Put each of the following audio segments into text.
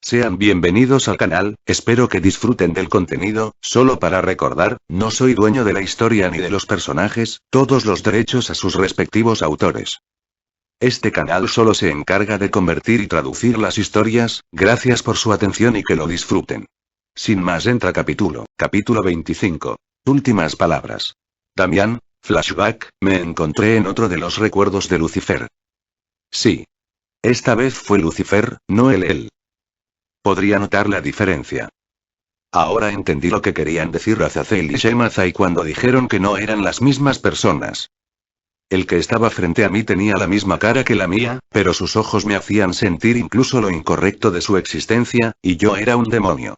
Sean bienvenidos al canal, espero que disfruten del contenido. Solo para recordar, no soy dueño de la historia ni de los personajes, todos los derechos a sus respectivos autores. Este canal solo se encarga de convertir y traducir las historias. Gracias por su atención y que lo disfruten. Sin más, entra capítulo 25. Últimas palabras. Damián, flashback, me encontré en otro de los recuerdos de Lucifer. Sí. Esta vez fue Lucifer, no él. Podría notar la diferencia. Ahora entendí lo que querían decir Azazel y Shemazai cuando dijeron que no eran las mismas personas. El que estaba frente a mí tenía la misma cara que la mía, pero sus ojos me hacían sentir incluso lo incorrecto de su existencia, y yo era un demonio.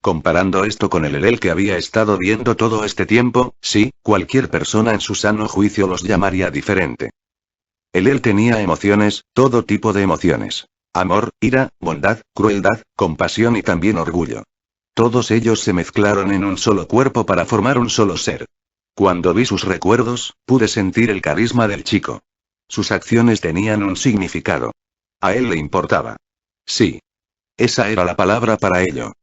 Comparando esto con el Elel que había estado viendo todo este tiempo, sí, cualquier persona en su sano juicio los llamaría diferente. Elel tenía emociones, todo tipo de emociones. Amor, ira, bondad, crueldad, compasión y también orgullo. Todos ellos se mezclaron en un solo cuerpo para formar un solo ser. Cuando vi sus recuerdos, pude sentir el carisma del chico. Sus acciones tenían un significado. A él le importaba. Sí. Esa era la palabra para ello.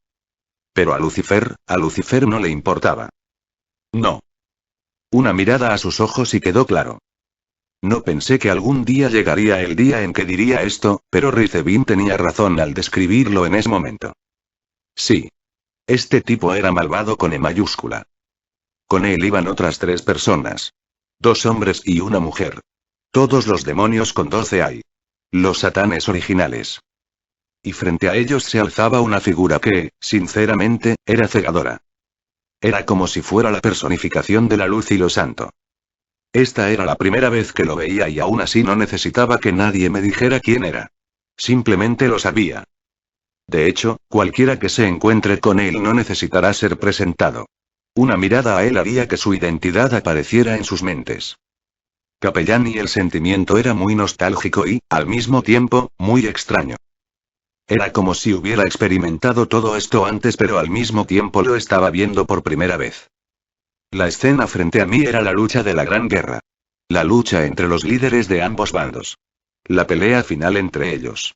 Pero a Lucifer no le importaba. No. Una mirada a sus ojos y quedó claro. No pensé que algún día llegaría el día en que diría esto, pero Rizebin tenía razón al describirlo en ese momento. Sí. Este tipo era malvado con E mayúscula. Con él iban otras 3 personas. 2 hombres y una mujer. Todos los demonios con 12 hay. Los satanes originales. Y frente a ellos se alzaba una figura que, sinceramente, era cegadora. Era como si fuera la personificación de la luz y lo santo. Esta era la primera vez que lo veía y aún así no necesitaba que nadie me dijera quién era. Simplemente lo sabía. De hecho, cualquiera que se encuentre con él no necesitará ser presentado. Una mirada a él haría que su identidad apareciera en sus mentes. Capellán y el sentimiento era muy nostálgico y, al mismo tiempo, muy extraño. Era como si hubiera experimentado todo esto antes pero al mismo tiempo lo estaba viendo por primera vez. La escena frente a mí era la lucha de la Gran Guerra. La lucha entre los líderes de ambos bandos. La pelea final entre ellos.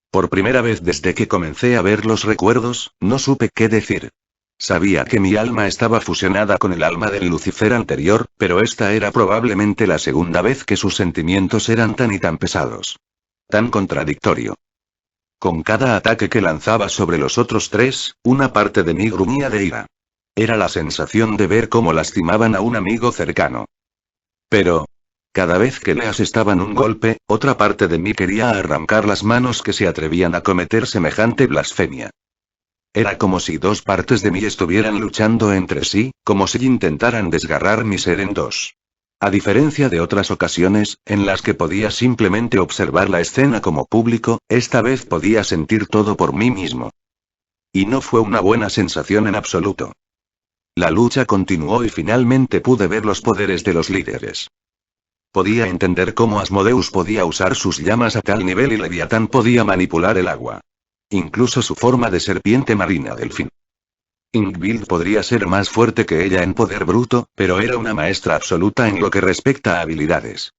Por primera vez desde que comencé a ver los recuerdos, no supe qué decir. Sabía que mi alma estaba fusionada con el alma del Lucifer anterior, pero esta era probablemente la segunda vez que sus sentimientos eran tan y tan pesados. Tan contradictorio. Con cada ataque que lanzaba sobre los otros 3, una parte de mí gruñía de ira. Era la sensación de ver cómo lastimaban a un amigo cercano. Pero, cada vez que le asestaban un golpe, otra parte de mí quería arrancar las manos que se atrevían a cometer semejante blasfemia. Era como si 2 partes de mí estuvieran luchando entre sí, como si intentaran desgarrar mi ser en 2. A diferencia de otras ocasiones, en las que podía simplemente observar la escena como público, esta vez podía sentir todo por mí mismo. Y no fue una buena sensación en absoluto. La lucha continuó y finalmente pude ver los poderes de los líderes. Podía entender cómo Asmodeus podía usar sus llamas a tal nivel y Leviatán podía manipular el agua. Incluso su forma de serpiente marina delfín. Ingvild podría ser más fuerte que ella en poder bruto, pero era una maestra absoluta en lo que respecta a habilidades.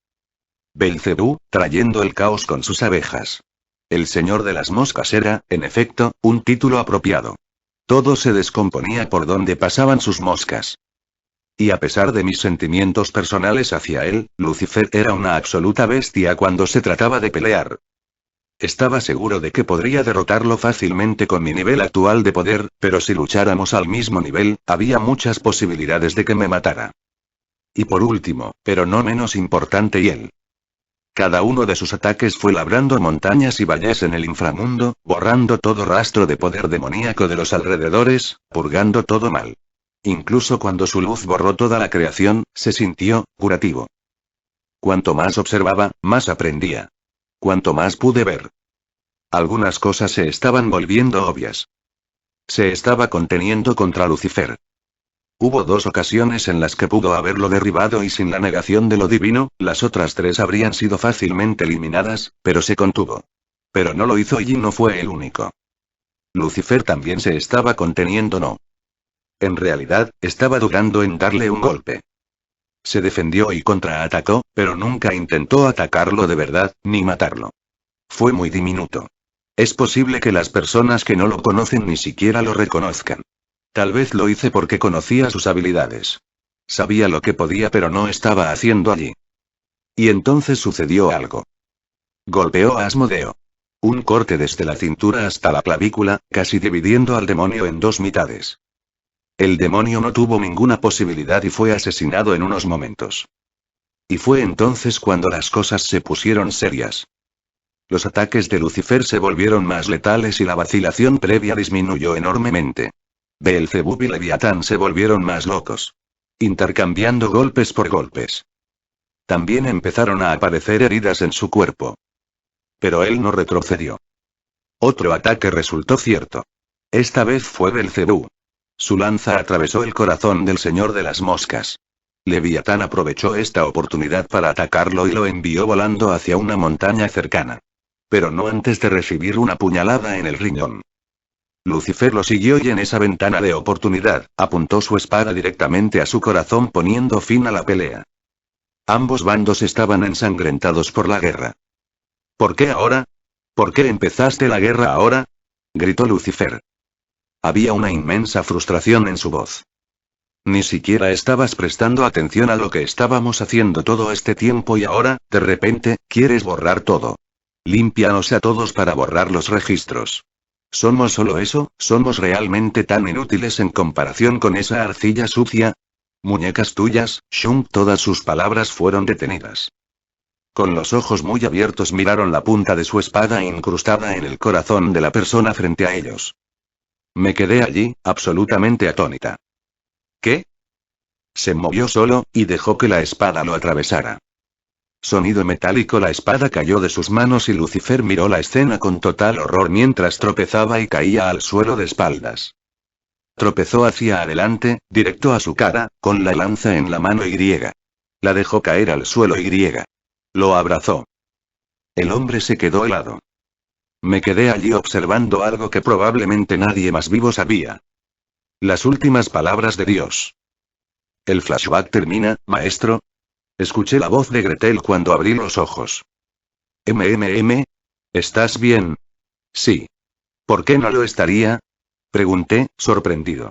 Belcebú, trayendo el caos con sus abejas. El señor de las moscas era, en efecto, un título apropiado. Todo se descomponía por donde pasaban sus moscas. Y a pesar de mis sentimientos personales hacia él, Lucifer era una absoluta bestia cuando se trataba de pelear. Estaba seguro de que podría derrotarlo fácilmente con mi nivel actual de poder, pero si lucháramos al mismo nivel, había muchas posibilidades de que me matara. Y por último, pero no menos importante, y él. Cada uno de sus ataques fue labrando montañas y valles en el inframundo, borrando todo rastro de poder demoníaco de los alrededores, purgando todo mal. Incluso cuando su luz borró toda la creación, se sintió curativo. Cuanto más observaba, más aprendía. Cuanto más pude ver. Algunas cosas se estaban volviendo obvias. Se estaba conteniendo contra Lucifer. Hubo 2 ocasiones en las que pudo haberlo derribado y sin la negación de lo divino, las otras 3 habrían sido fácilmente eliminadas, pero se contuvo. Pero no lo hizo y no fue el único. Lucifer también se estaba conteniendo, ¿no? En realidad, estaba dudando en darle un golpe. Se defendió y contraatacó, pero nunca intentó atacarlo de verdad, ni matarlo. Fue muy diminuto. Es posible que las personas que no lo conocen ni siquiera lo reconozcan. Tal vez lo hice porque conocía sus habilidades. Sabía lo que podía pero no estaba haciendo allí. Y entonces sucedió algo. Golpeó a Asmodeo. Un corte desde la cintura hasta la clavícula, casi dividiendo al demonio en dos mitades. El demonio no tuvo ninguna posibilidad y fue asesinado en unos momentos. Y fue entonces cuando las cosas se pusieron serias. Los ataques de Lucifer se volvieron más letales y la vacilación previa disminuyó enormemente. Beelzebub y Leviatán se volvieron más locos. Intercambiando golpes por golpes. También empezaron a aparecer heridas en su cuerpo. Pero él no retrocedió. Otro ataque resultó cierto. Esta vez fue Beelzebub. Su lanza atravesó el corazón del señor de las moscas. Leviatán aprovechó esta oportunidad para atacarlo y lo envió volando hacia una montaña cercana. Pero no antes de recibir una puñalada en el riñón. Lucifer lo siguió y en esa ventana de oportunidad, apuntó su espada directamente a su corazón poniendo fin a la pelea. Ambos bandos estaban ensangrentados por la guerra. ¿Por qué ahora? ¿Por qué empezaste la guerra ahora? Gritó Lucifer. Había una inmensa frustración en su voz. Ni siquiera estabas prestando atención a lo que estábamos haciendo todo este tiempo y ahora, de repente, quieres borrar todo. Límpianos a todos para borrar los registros. ¿Somos solo eso? ¿Somos realmente tan inútiles en comparación con esa arcilla sucia? Muñecas tuyas, Shun, todas sus palabras fueron detenidas. Con los ojos muy abiertos miraron la punta de su espada incrustada en el corazón de la persona frente a ellos. Me quedé allí, absolutamente atónita. ¿Qué? Se movió solo, y dejó que la espada lo atravesara. Sonido metálico, la espada cayó de sus manos y Lucifer miró la escena con total horror mientras tropezaba y caía al suelo de espaldas. Tropezó hacia adelante, directo a su cara, con la lanza en la mano Y. La dejó caer al suelo Y. Lo abrazó. El hombre se quedó helado. Me quedé allí observando algo que probablemente nadie más vivo sabía. Las últimas palabras de Dios. ¿El flashback termina, maestro? Escuché la voz de Gretel cuando abrí los ojos. ¿Estás bien? Sí. ¿Por qué no lo estaría? Pregunté, sorprendido.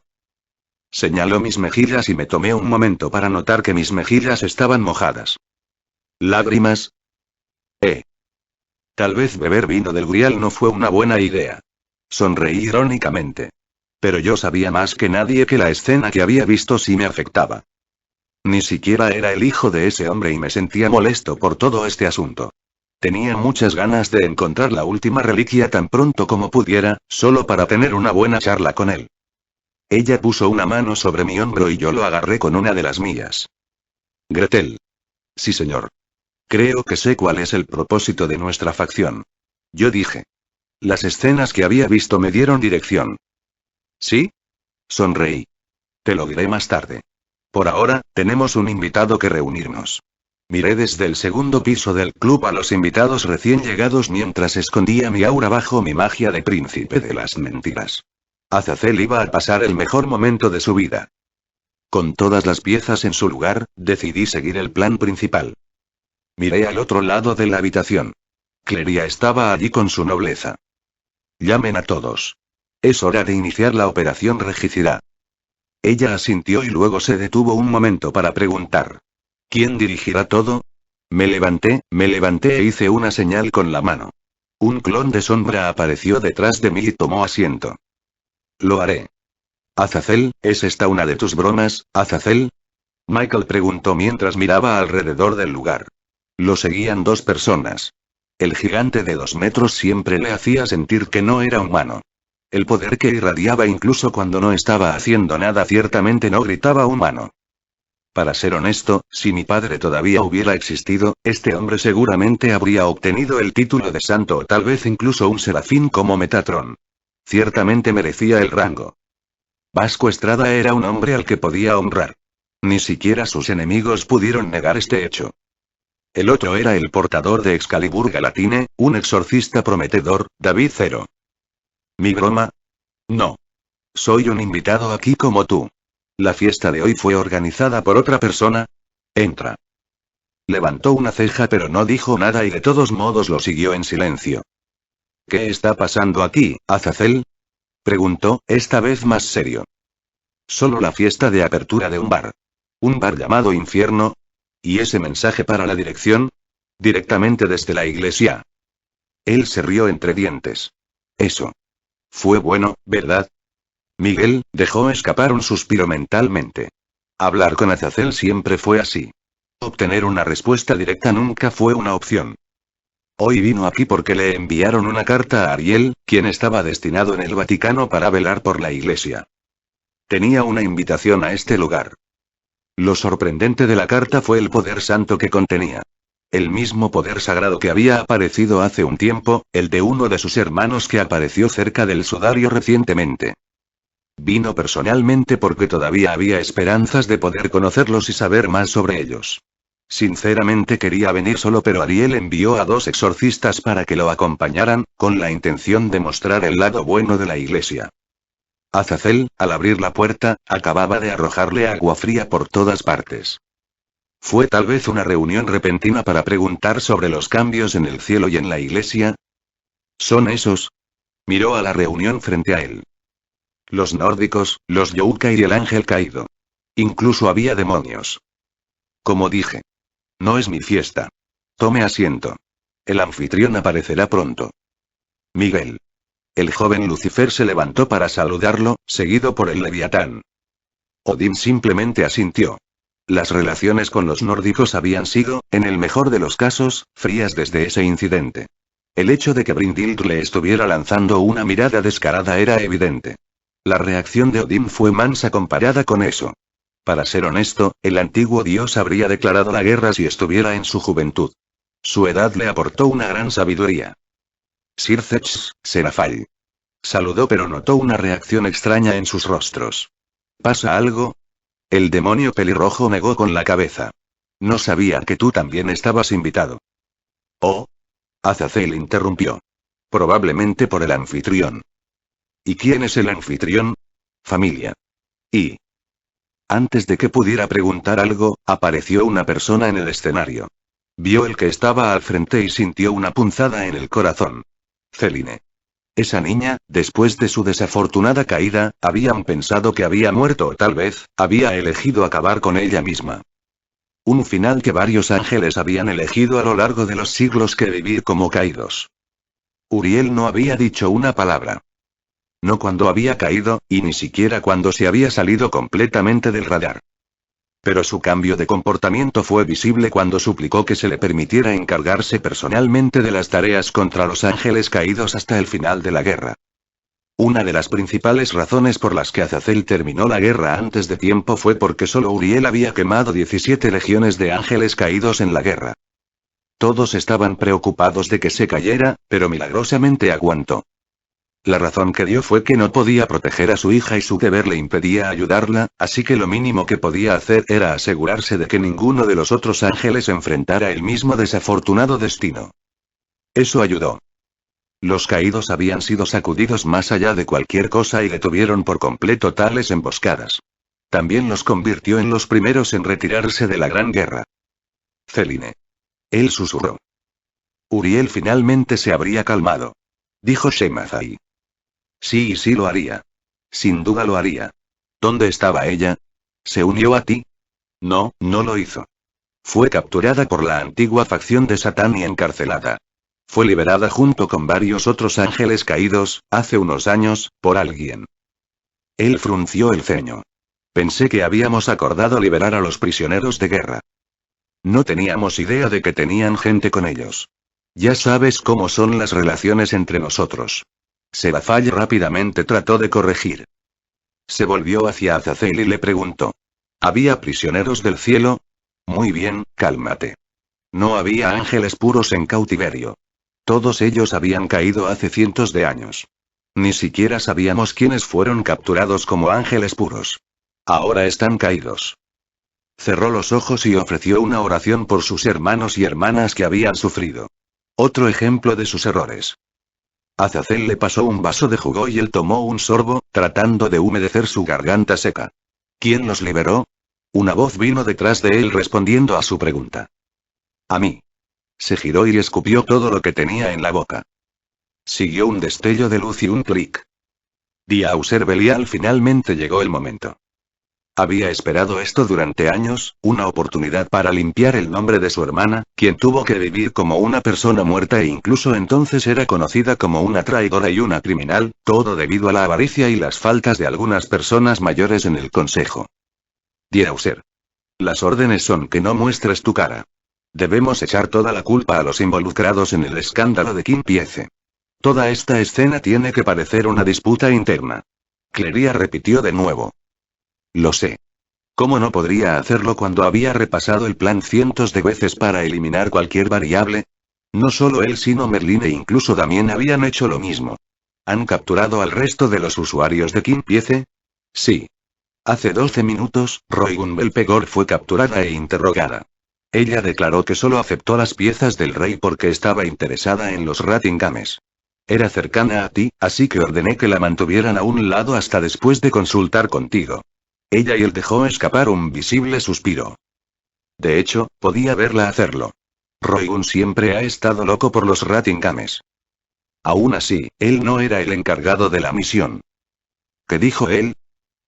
Señaló mis mejillas y me tomé un momento para notar que mis mejillas estaban mojadas. ¿Lágrimas? Tal vez beber vino del Grial no fue una buena idea. Sonreí irónicamente. Pero yo sabía más que nadie que la escena que había visto sí me afectaba. Ni siquiera era el hijo de ese hombre y me sentía molesto por todo este asunto. Tenía muchas ganas de encontrar la última reliquia tan pronto como pudiera, solo para tener una buena charla con él. Ella puso una mano sobre mi hombro y yo lo agarré con una de las mías. Gretel. Sí, señor. Creo que sé cuál es el propósito de nuestra facción. Yo dije. Las escenas que había visto me dieron dirección. ¿Sí? Sonreí. Te lo diré más tarde. Por ahora, tenemos un invitado que reunirnos. Miré desde el segundo piso del club a los invitados recién llegados mientras escondía mi aura bajo mi magia de príncipe de las mentiras. Azazel iba a pasar el mejor momento de su vida. Con todas las piezas en su lugar, decidí seguir el plan principal. Miré al otro lado de la habitación. Cleria estaba allí con su nobleza. Llamen a todos. Es hora de iniciar la operación Regicida. Ella asintió y luego se detuvo un momento para preguntar. ¿Quién dirigirá todo? Me levanté e hice una señal con la mano. Un clon de sombra apareció detrás de mí y tomó asiento. Lo haré. Azazel, ¿es esta una de tus bromas, Azazel? Michael preguntó mientras miraba alrededor del lugar. Lo seguían dos personas. El gigante de 2 metros siempre le hacía sentir que no era humano. El poder que irradiaba incluso cuando no estaba haciendo nada ciertamente no gritaba humano. Para ser honesto, si mi padre todavía hubiera existido, este hombre seguramente habría obtenido el título de santo o tal vez incluso un serafín como Metatron. Ciertamente merecía el rango. Vasco Estrada era un hombre al que podía honrar. Ni siquiera sus enemigos pudieron negar este hecho. El otro era el portador de Excalibur Galatine, un exorcista prometedor, David Zero. ¿Mi broma? No. Soy un invitado aquí como tú. ¿La fiesta de hoy fue organizada por otra persona? Entra. Levantó una ceja pero no dijo nada y de todos modos lo siguió en silencio. ¿Qué está pasando aquí, Azazel? Preguntó, esta vez más serio. Solo la fiesta de apertura de un bar. ¿Un bar llamado Infierno? ¿Y ese mensaje para la dirección? Directamente desde la iglesia. Él se rió entre dientes. Eso. Fue bueno, ¿verdad? Miguel dejó escapar un suspiro mentalmente. Hablar con Azazel siempre fue así. Obtener una respuesta directa nunca fue una opción. Hoy vino aquí porque le enviaron una carta a Ariel, quien estaba destinado en el Vaticano para velar por la iglesia. Tenía una invitación a este lugar. Lo sorprendente de la carta fue el poder santo que contenía. El mismo poder sagrado que había aparecido hace un tiempo, el de uno de sus hermanos que apareció cerca del sudario recientemente. Vino personalmente porque todavía había esperanzas de poder conocerlos y saber más sobre ellos. Sinceramente quería venir solo, pero Ariel envió a 2 exorcistas para que lo acompañaran, con la intención de mostrar el lado bueno de la iglesia. Azazel, al abrir la puerta, acababa de arrojarle agua fría por todas partes. ¿Fue tal vez una reunión repentina para preguntar sobre los cambios en el cielo y en la iglesia? ¿Son esos? Miró a la reunión frente a él. Los nórdicos, los Youkai y el ángel caído. Incluso había demonios. Como dije. No es mi fiesta. Tome asiento. El anfitrión aparecerá pronto. Miguel. El joven Lucifer se levantó para saludarlo, seguido por el Leviatán. Odín simplemente asintió. Las relaciones con los nórdicos habían sido, en el mejor de los casos, frías desde ese incidente. El hecho de que Brynhild le estuviera lanzando una mirada descarada era evidente. La reacción de Odín fue mansa comparada con eso. Para ser honesto, el antiguo dios habría declarado la guerra si estuviera en su juventud. Su edad le aportó una gran sabiduría. Sircex, Serafall. Saludó, pero notó una reacción extraña en sus rostros. ¿Pasa algo? El demonio pelirrojo negó con la cabeza. No sabía que tú también estabas invitado. Oh. Azazel interrumpió. Probablemente por el anfitrión. ¿Y quién es el anfitrión? Familia. Y... Antes de que pudiera preguntar algo, apareció una persona en el escenario. Vio el que estaba al frente y sintió una punzada en el corazón. Celine. Esa niña, después de su desafortunada caída, habían pensado que había muerto o tal vez, había elegido acabar con ella misma. Un final que varios ángeles habían elegido a lo largo de los siglos, que vivir como caídos. Uriel no había dicho una palabra. No cuando había caído, y ni siquiera cuando se había salido completamente del radar. Pero su cambio de comportamiento fue visible cuando suplicó que se le permitiera encargarse personalmente de las tareas contra los ángeles caídos hasta el final de la guerra. Una de las principales razones por las que Azazel terminó la guerra antes de tiempo fue porque solo Uriel había quemado 17 legiones de ángeles caídos en la guerra. Todos estaban preocupados de que se cayera, pero milagrosamente aguantó. La razón que dio fue que no podía proteger a su hija y su deber le impedía ayudarla, así que lo mínimo que podía hacer era asegurarse de que ninguno de los otros ángeles enfrentara el mismo desafortunado destino. Eso ayudó. Los caídos habían sido sacudidos más allá de cualquier cosa y detuvieron por completo tales emboscadas. También los convirtió en los primeros en retirarse de la Gran Guerra. Celine. Él susurró. Uriel finalmente se habría calmado. Dijo Shemazai. Sí, y sí lo haría. Sin duda lo haría. ¿Dónde estaba ella? ¿Se unió a ti? No, no lo hizo. Fue capturada por la antigua facción de Satán y encarcelada. Fue liberada junto con varios otros ángeles caídos, hace unos años, por alguien. Él frunció el ceño. Pensé que habíamos acordado liberar a los prisioneros de guerra. No teníamos idea de que tenían gente con ellos. Ya sabes cómo son las relaciones entre nosotros. Serafall rápidamente trató de corregir. Se volvió hacia Azazel y le preguntó. ¿Había prisioneros del cielo? Muy bien, cálmate. No había ángeles puros en cautiverio. Todos ellos habían caído hace cientos de años. Ni siquiera sabíamos quiénes fueron capturados como ángeles puros. Ahora están caídos. Cerró los ojos y ofreció una oración por sus hermanos y hermanas que habían sufrido. Otro ejemplo de sus errores. Azazel le pasó un vaso de jugo y él tomó un sorbo, tratando de humedecer su garganta seca. ¿Quién los liberó? Una voz vino detrás de él respondiendo a su pregunta. A mí. Se giró y escupió todo lo que tenía en la boca. Siguió un destello de luz y un clic. Diauser Belial finalmente llegó el momento. Había esperado esto durante años, una oportunidad para limpiar el nombre de su hermana, quien tuvo que vivir como una persona muerta e incluso entonces era conocida como una traidora y una criminal, todo debido a la avaricia y las faltas de algunas personas mayores en el consejo. Diauser. Las órdenes son que no muestres tu cara. Debemos echar toda la culpa a los involucrados en el escándalo de Kim Piece. Toda esta escena tiene que parecer una disputa interna. Cleria repitió de nuevo. Lo sé. ¿Cómo no podría hacerlo cuando había repasado el plan cientos de veces para eliminar cualquier variable? No solo él sino Merlin e incluso Damien habían hecho lo mismo. ¿Han capturado al resto de los usuarios de Kim Piece? Sí. Hace 12 minutos, Roigun Belpegor fue capturada e interrogada. Ella declaró que solo aceptó las piezas del rey porque estaba interesada en los Ratingames. Era cercana a ti, así que ordené que la mantuvieran a un lado hasta después de consultar contigo. Ella y él dejó escapar un visible suspiro. De hecho, podía verla hacerlo. Roigun siempre ha estado loco por los Ratingames. Aún así, él no era el encargado de la misión. ¿Qué dijo él?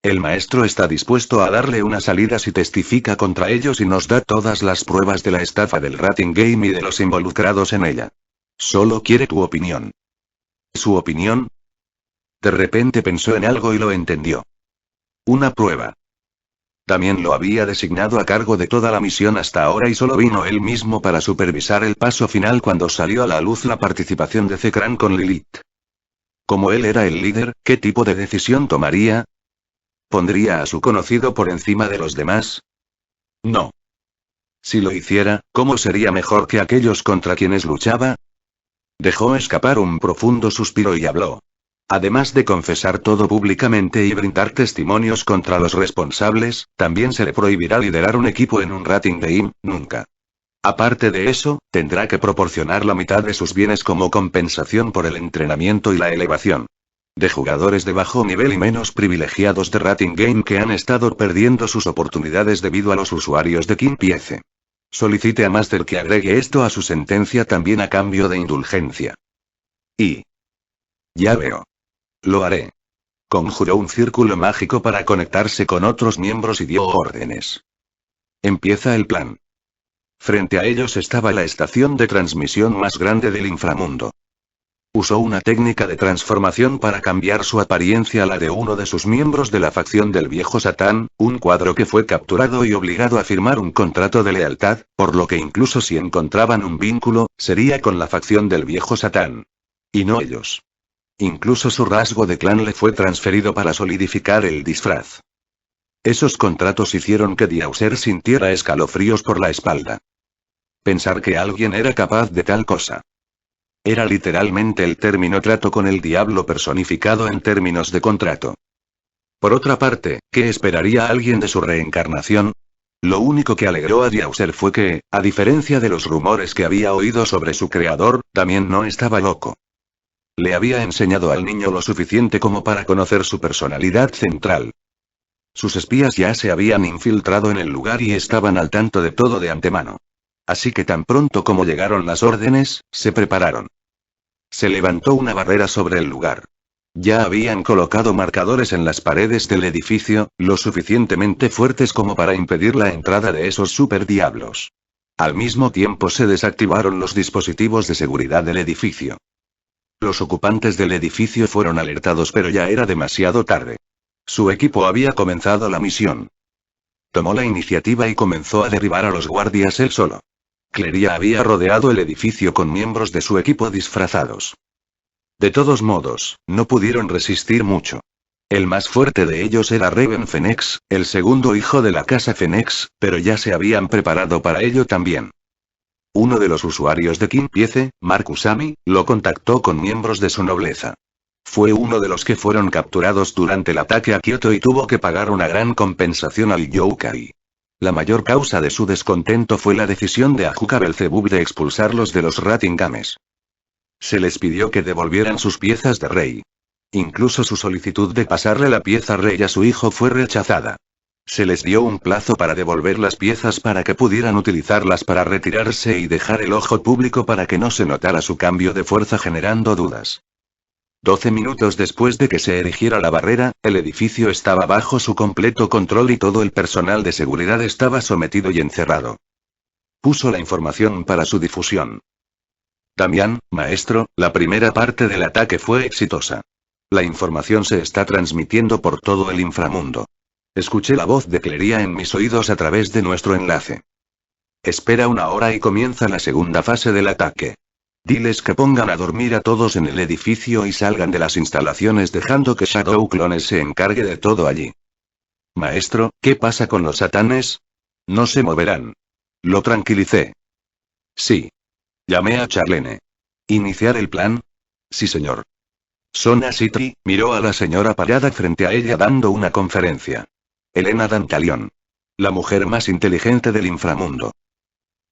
El maestro está dispuesto a darle una salida si testifica contra ellos y nos da todas las pruebas de la estafa del Ratingame y de los involucrados en ella. Solo quiere tu opinión. ¿Su opinión? De repente pensó en algo y lo entendió. Una prueba. También lo había designado a cargo de toda la misión hasta ahora y solo vino él mismo para supervisar el paso final cuando salió a la luz la participación de Zekran con Lilith. Como él era el líder, ¿qué tipo de decisión tomaría? ¿Pondría a su conocido por encima de los demás? No. Si lo hiciera, ¿cómo sería mejor que aquellos contra quienes luchaba? Dejó escapar un profundo suspiro y habló. Además de confesar todo públicamente y brindar testimonios contra los responsables, también se le prohibirá liderar un equipo en un Ratingame, nunca. Aparte de eso, tendrá que proporcionar la mitad de sus bienes como compensación por el entrenamiento y la elevación de jugadores de bajo nivel y menos privilegiados de Ratingame que han estado perdiendo sus oportunidades debido a los usuarios de Kim Piece. Solicite a Master que agregue esto a su sentencia también a cambio de indulgencia. Y... ya veo. Lo haré. Conjuró un círculo mágico para conectarse con otros miembros y dio órdenes. Empieza el plan. Frente a ellos estaba la estación de transmisión más grande del inframundo. Usó una técnica de transformación para cambiar su apariencia a la de uno de sus miembros de la facción del viejo Satán, un cuadro que fue capturado y obligado a firmar un contrato de lealtad, por lo que incluso si encontraban un vínculo, sería con la facción del viejo Satán. Y no ellos. Incluso su rasgo de clan le fue transferido para solidificar el disfraz. Esos contratos hicieron que Diauser sintiera escalofríos por la espalda. Pensar que alguien era capaz de tal cosa. Era literalmente el término trato con el diablo personificado en términos de contrato. Por otra parte, ¿qué esperaría alguien de su reencarnación? Lo único que alegró a Diauser fue que, a diferencia de los rumores que había oído sobre su creador, también no estaba loco. Le había enseñado al niño lo suficiente como para conocer su personalidad central. Sus espías ya se habían infiltrado en el lugar y estaban al tanto de todo de antemano. Así que tan pronto como llegaron las órdenes, se prepararon. Se levantó una barrera sobre el lugar. Ya habían colocado marcadores en las paredes del edificio, lo suficientemente fuertes como para impedir la entrada de esos superdiablos. Al mismo tiempo se desactivaron los dispositivos de seguridad del edificio. Los ocupantes del edificio fueron alertados pero ya era demasiado tarde. Su equipo había comenzado la misión. Tomó la iniciativa y comenzó a derribar a los guardias él solo. Cleria había rodeado el edificio con miembros de su equipo disfrazados. De todos modos, no pudieron resistir mucho. El más fuerte de ellos era Raven Fenix, el segundo hijo de la casa Fenix, pero ya se habían preparado para ello también. Uno de los usuarios de Kim Piece, Markusami, lo contactó con miembros de su nobleza. Fue uno de los que fueron capturados durante el ataque a Kioto y tuvo que pagar una gran compensación al Youkai. La mayor causa de su descontento fue la decisión de Ajuka Belzebub de expulsarlos de los Ratingames. Se les pidió que devolvieran sus piezas de rey. Incluso su solicitud de pasarle la pieza rey a su hijo fue rechazada. Se les dio un plazo para devolver las piezas para que pudieran utilizarlas para retirarse y dejar el ojo público para que no se notara su cambio de fuerza generando dudas. 12 minutos después de que se erigiera la barrera, el edificio estaba bajo su completo control y todo el personal de seguridad estaba sometido y encerrado. Puso la información para su difusión. Damián, maestro, la primera parte del ataque fue exitosa. La información se está transmitiendo por todo el inframundo. Escuché la voz de Clería en mis oídos a través de nuestro enlace. Espera una hora y comienza la segunda fase del ataque. Diles que pongan a dormir a todos en el edificio y salgan de las instalaciones dejando que Shadow Clones se encargue de todo allí. Maestro, ¿qué pasa con los satanes? No se moverán. Lo tranquilicé. Sí. Llamé a Charlene. ¿Iniciar el plan? Sí, señor. Sona City miró a la señora parada frente a ella dando una conferencia. Elena Dantalion. La mujer más inteligente del inframundo.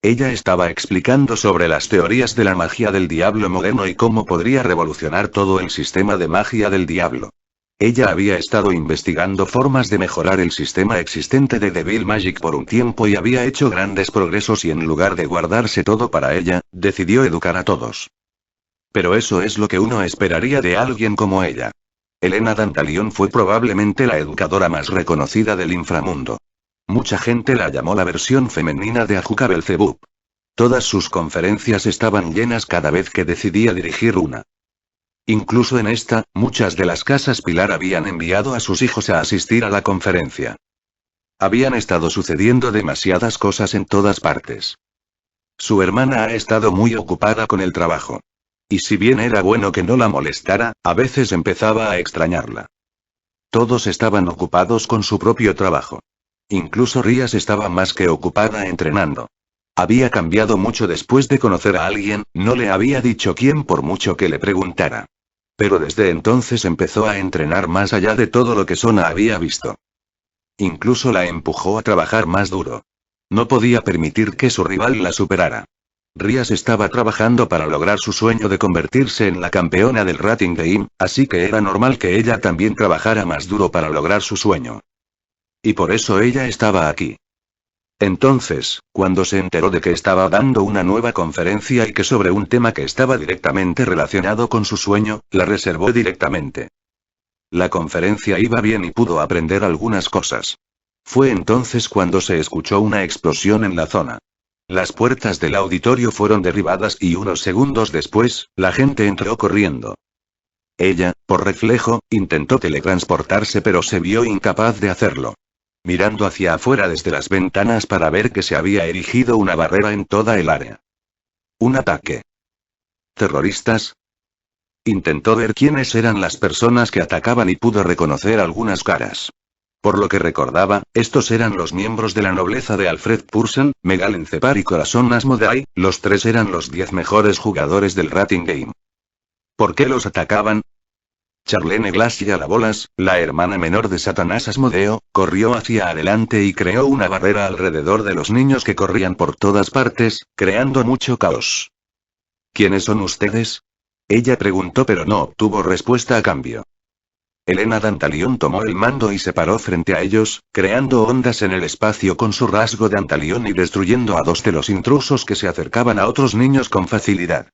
Ella estaba explicando sobre las teorías de la magia del diablo moderno y cómo podría revolucionar todo el sistema de magia del diablo. Ella había estado investigando formas de mejorar el sistema existente de Devil Magic por un tiempo y había hecho grandes progresos y en lugar de guardarse todo para ella, decidió educar a todos. Pero eso es lo que uno esperaría de alguien como ella. Elena Dantalion fue probablemente la educadora más reconocida del inframundo. Mucha gente la llamó la versión femenina de Ajuka Belzebub. Todas sus conferencias estaban llenas cada vez que decidía dirigir una. Incluso en esta, muchas de las casas Pilar habían enviado a sus hijos a asistir a la conferencia. Habían estado sucediendo demasiadas cosas en todas partes. Su hermana ha estado muy ocupada con el trabajo. Y si bien era bueno que no la molestara, a veces empezaba a extrañarla. Todos estaban ocupados con su propio trabajo. Incluso Rías estaba más que ocupada entrenando. Había cambiado mucho después de conocer a alguien, no le había dicho quién por mucho que le preguntara. Pero desde entonces empezó a entrenar más allá de todo lo que Sona había visto. Incluso la empujó a trabajar más duro. No podía permitir que su rival la superara. Rías estaba trabajando para lograr su sueño de convertirse en la campeona del Rating Game, así que era normal que ella también trabajara más duro para lograr su sueño. Y por eso ella estaba aquí. Entonces, cuando se enteró de que estaba dando una nueva conferencia y que sobre un tema que estaba directamente relacionado con su sueño, la reservó directamente. La conferencia iba bien y pudo aprender algunas cosas. Fue entonces cuando se escuchó una explosión en la zona. Las puertas del auditorio fueron derribadas y unos segundos después, la gente entró corriendo. Ella, por reflejo, intentó teletransportarse pero se vio incapaz de hacerlo. Mirando hacia afuera desde las ventanas para ver que se había erigido una barrera en toda el área. Un ataque. ¿Terroristas? Intentó ver quiénes eran las personas que atacaban y pudo reconocer algunas caras. Por lo que recordaba, estos eran los miembros de la nobleza de Alfred Pursen, Megalencepar y Corazón Asmodai, los tres eran los 10 mejores jugadores del Rating Game. ¿Por qué los atacaban? Charlene Glacia Labolas, la hermana menor de Satanás Asmodeo, corrió hacia adelante y creó una barrera alrededor de los niños que corrían por todas partes, creando mucho caos. ¿Quiénes son ustedes? Ella preguntó pero no obtuvo respuesta a cambio. Elena Dantalion tomó el mando y se paró frente a ellos, creando ondas en el espacio con su rasgo de Dantalion y destruyendo a 2 de los intrusos que se acercaban a otros niños con facilidad.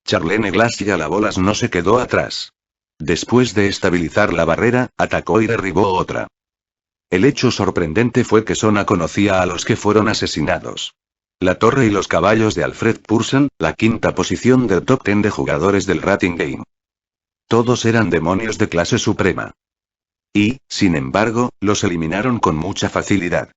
Charlene Glacia Labolas no se quedó atrás. Después de estabilizar la barrera, atacó y derribó otra. El hecho sorprendente fue que Sona conocía a los que fueron asesinados. La torre y los caballos de Alfred Pursen, la quinta posición del top 10 de jugadores del Rating Game. Todos eran demonios de clase suprema. Y, sin embargo, los eliminaron con mucha facilidad.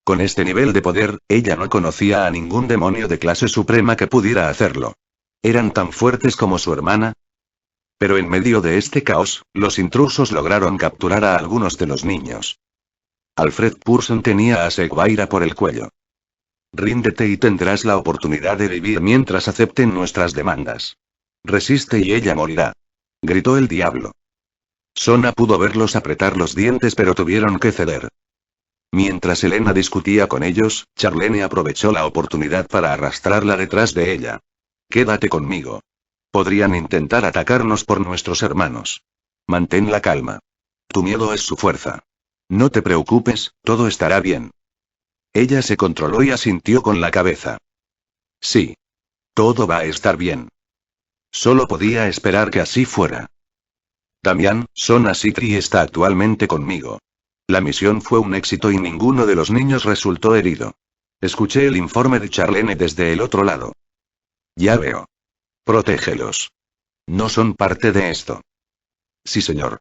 Con este nivel de poder, ella no conocía a ningún demonio de clase suprema que pudiera hacerlo. ¿Eran tan fuertes como su hermana? Pero en medio de este caos, los intrusos lograron capturar a algunos de los niños. Alfred Pursen tenía a Seguaira por el cuello. Ríndete y tendrás la oportunidad de vivir mientras acepten nuestras demandas. Resiste y ella morirá. Gritó el diablo. Sona pudo verlos apretar los dientes pero tuvieron que ceder. Mientras Elena discutía con ellos, Charlene aprovechó la oportunidad para arrastrarla detrás de ella. Quédate conmigo. Podrían intentar atacarnos por nuestros hermanos. Mantén la calma. Tu miedo es su fuerza. No te preocupes, todo estará bien. Ella se controló y asintió con la cabeza. Sí. Todo va a estar bien. Solo podía esperar que así fuera. Damián, Sona Citri está actualmente conmigo. La misión fue un éxito y ninguno de los niños resultó herido. Escuché el informe de Charlene desde el otro lado. Ya veo. Protégelos. No son parte de esto. Sí, señor.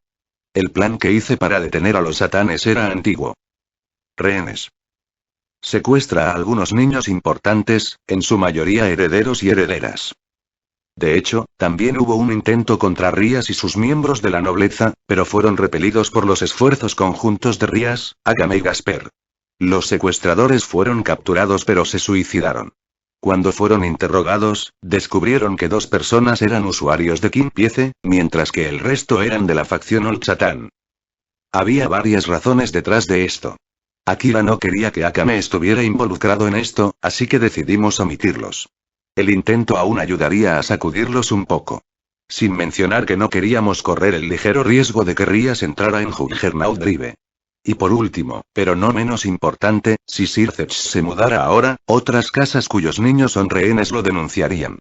El plan que hice para detener a los satanes era antiguo. Rehenes. Secuestra a algunos niños importantes, en su mayoría herederos y herederas. De hecho, también hubo un intento contra Rías y sus miembros de la nobleza, pero fueron repelidos por los esfuerzos conjuntos de Rías, Akame y Gasper. Los secuestradores fueron capturados pero se suicidaron. Cuando fueron interrogados, descubrieron que 2 personas eran usuarios de Kimpiece, mientras que el resto eran de la facción Old Satan. Había varias razones detrás de esto. Akira no quería que Akame estuviera involucrado en esto, así que decidimos omitirlos. El intento aún ayudaría a sacudirlos un poco. Sin mencionar que no queríamos correr el ligero riesgo de que Rías entrara en Juggernaut Drive. Y por último, pero no menos importante, si Sirceps se mudara ahora, otras casas cuyos niños son rehenes lo denunciarían.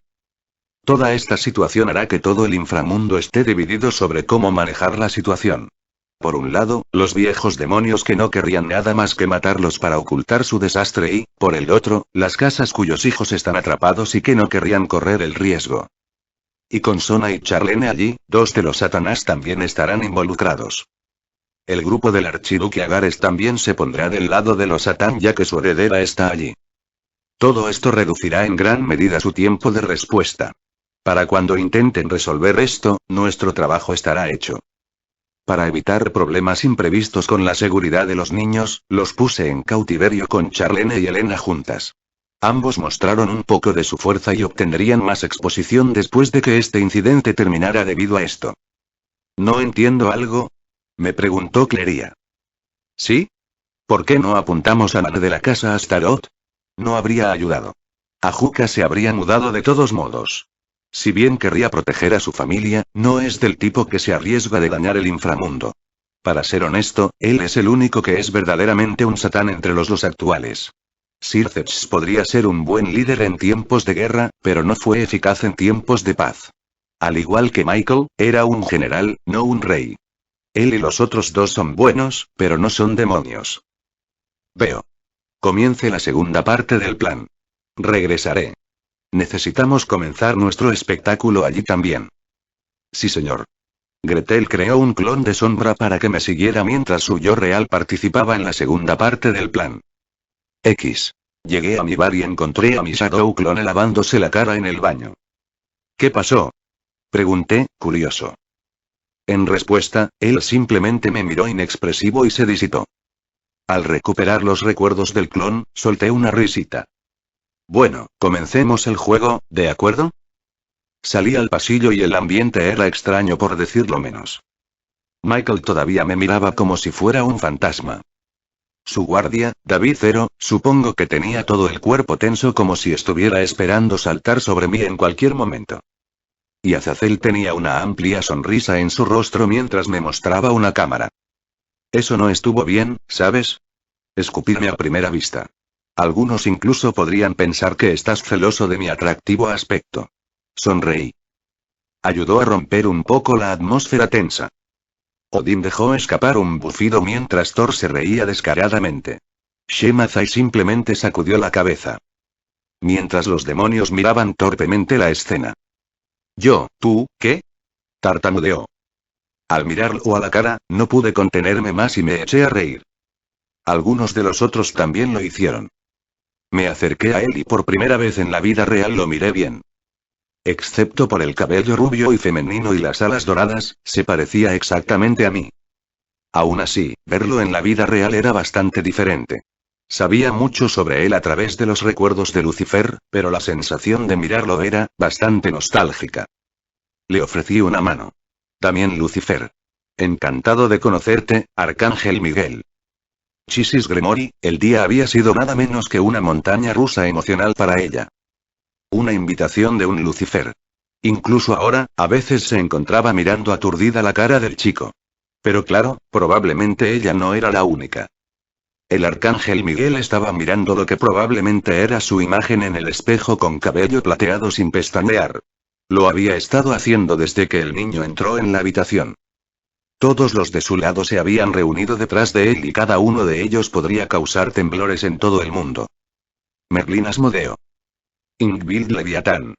Toda esta situación hará que todo el inframundo esté dividido sobre cómo manejar la situación. Por un lado, los viejos demonios que no querrían nada más que matarlos para ocultar su desastre y, por el otro, las casas cuyos hijos están atrapados y que no querrían correr el riesgo. Y con Sona y Charlene allí, 2 de los Satanás también estarán involucrados. El grupo del archiduque Agares también se pondrá del lado de los Satán ya que su heredera está allí. Todo esto reducirá en gran medida su tiempo de respuesta. Para cuando intenten resolver esto, nuestro trabajo estará hecho. Para evitar problemas imprevistos con la seguridad de los niños, los puse en cautiverio con Charlene y Elena juntas. Ambos mostraron un poco de su fuerza y obtendrían más exposición después de que este incidente terminara debido a esto. ¿No entiendo algo? Me preguntó Cleria. ¿Sí? ¿Por qué no apuntamos a Mar de la casa a Starot? No habría ayudado. Ajuka se habría mudado de todos modos. Si bien querría proteger a su familia, no es del tipo que se arriesga de dañar el inframundo. Para ser honesto, él es el único que es verdaderamente un satán entre los actuales. Sirceps podría ser un buen líder en tiempos de guerra, pero no fue eficaz en tiempos de paz. Al igual que Michael, era un general, no un rey. Él y los otros 2 son buenos, pero no son demonios. Veo. Comience la segunda parte del plan. Regresaré. Necesitamos comenzar nuestro espectáculo allí también. Sí, señor. Gretel creó un clon de sombra para que me siguiera mientras su yo real participaba en la segunda parte del plan. X. Llegué a mi bar y encontré a mi Shadow clone lavándose la cara en el baño. ¿Qué pasó? Pregunté, curioso. En respuesta, él simplemente me miró inexpresivo y se disipó. Al recuperar los recuerdos del clon, solté una risita. Bueno, comencemos el juego, ¿de acuerdo? Salí al pasillo y el ambiente era extraño por decirlo menos. Michael todavía me miraba como si fuera un fantasma. Su guardia, David Zero, supongo que tenía todo el cuerpo tenso como si estuviera esperando saltar sobre mí en cualquier momento. Y Azazel tenía una amplia sonrisa en su rostro mientras me mostraba una cámara. Eso no estuvo bien, ¿sabes? Escupirme a primera vista. Algunos incluso podrían pensar que estás celoso de mi atractivo aspecto. Sonreí. Ayudó a romper un poco la atmósfera tensa. Odín dejó escapar un bufido mientras Thor se reía descaradamente. Shemazai simplemente sacudió la cabeza. Mientras los demonios miraban torpemente la escena. ¿Tú, qué? Tartamudeó. Al mirarlo a la cara, no pude contenerme más y me eché a reír. Algunos de los otros también lo hicieron. Me acerqué a él y por primera vez en la vida real lo miré bien. Excepto por el cabello rubio y femenino y las alas doradas, se parecía exactamente a mí. Aún así, verlo en la vida real era bastante diferente. Sabía mucho sobre él a través de los recuerdos de Lucifer, pero la sensación de mirarlo era bastante nostálgica. Le ofrecí una mano. También Lucifer. Encantado de conocerte, Arcángel Miguel. Chisis Gremory, el día había sido nada menos que una montaña rusa emocional para ella. Una invitación de un Lucifer. Incluso ahora, a veces se encontraba mirando aturdida la cara del chico. Pero claro, probablemente ella no era la única. El arcángel Miguel estaba mirando lo que probablemente era su imagen en el espejo con cabello plateado sin pestañear. Lo había estado haciendo desde que el niño entró en la habitación. Todos los de su lado se habían reunido detrás de él y cada uno de ellos podría causar temblores en todo el mundo. Merlín Asmodeo. Ingvild Leviatán.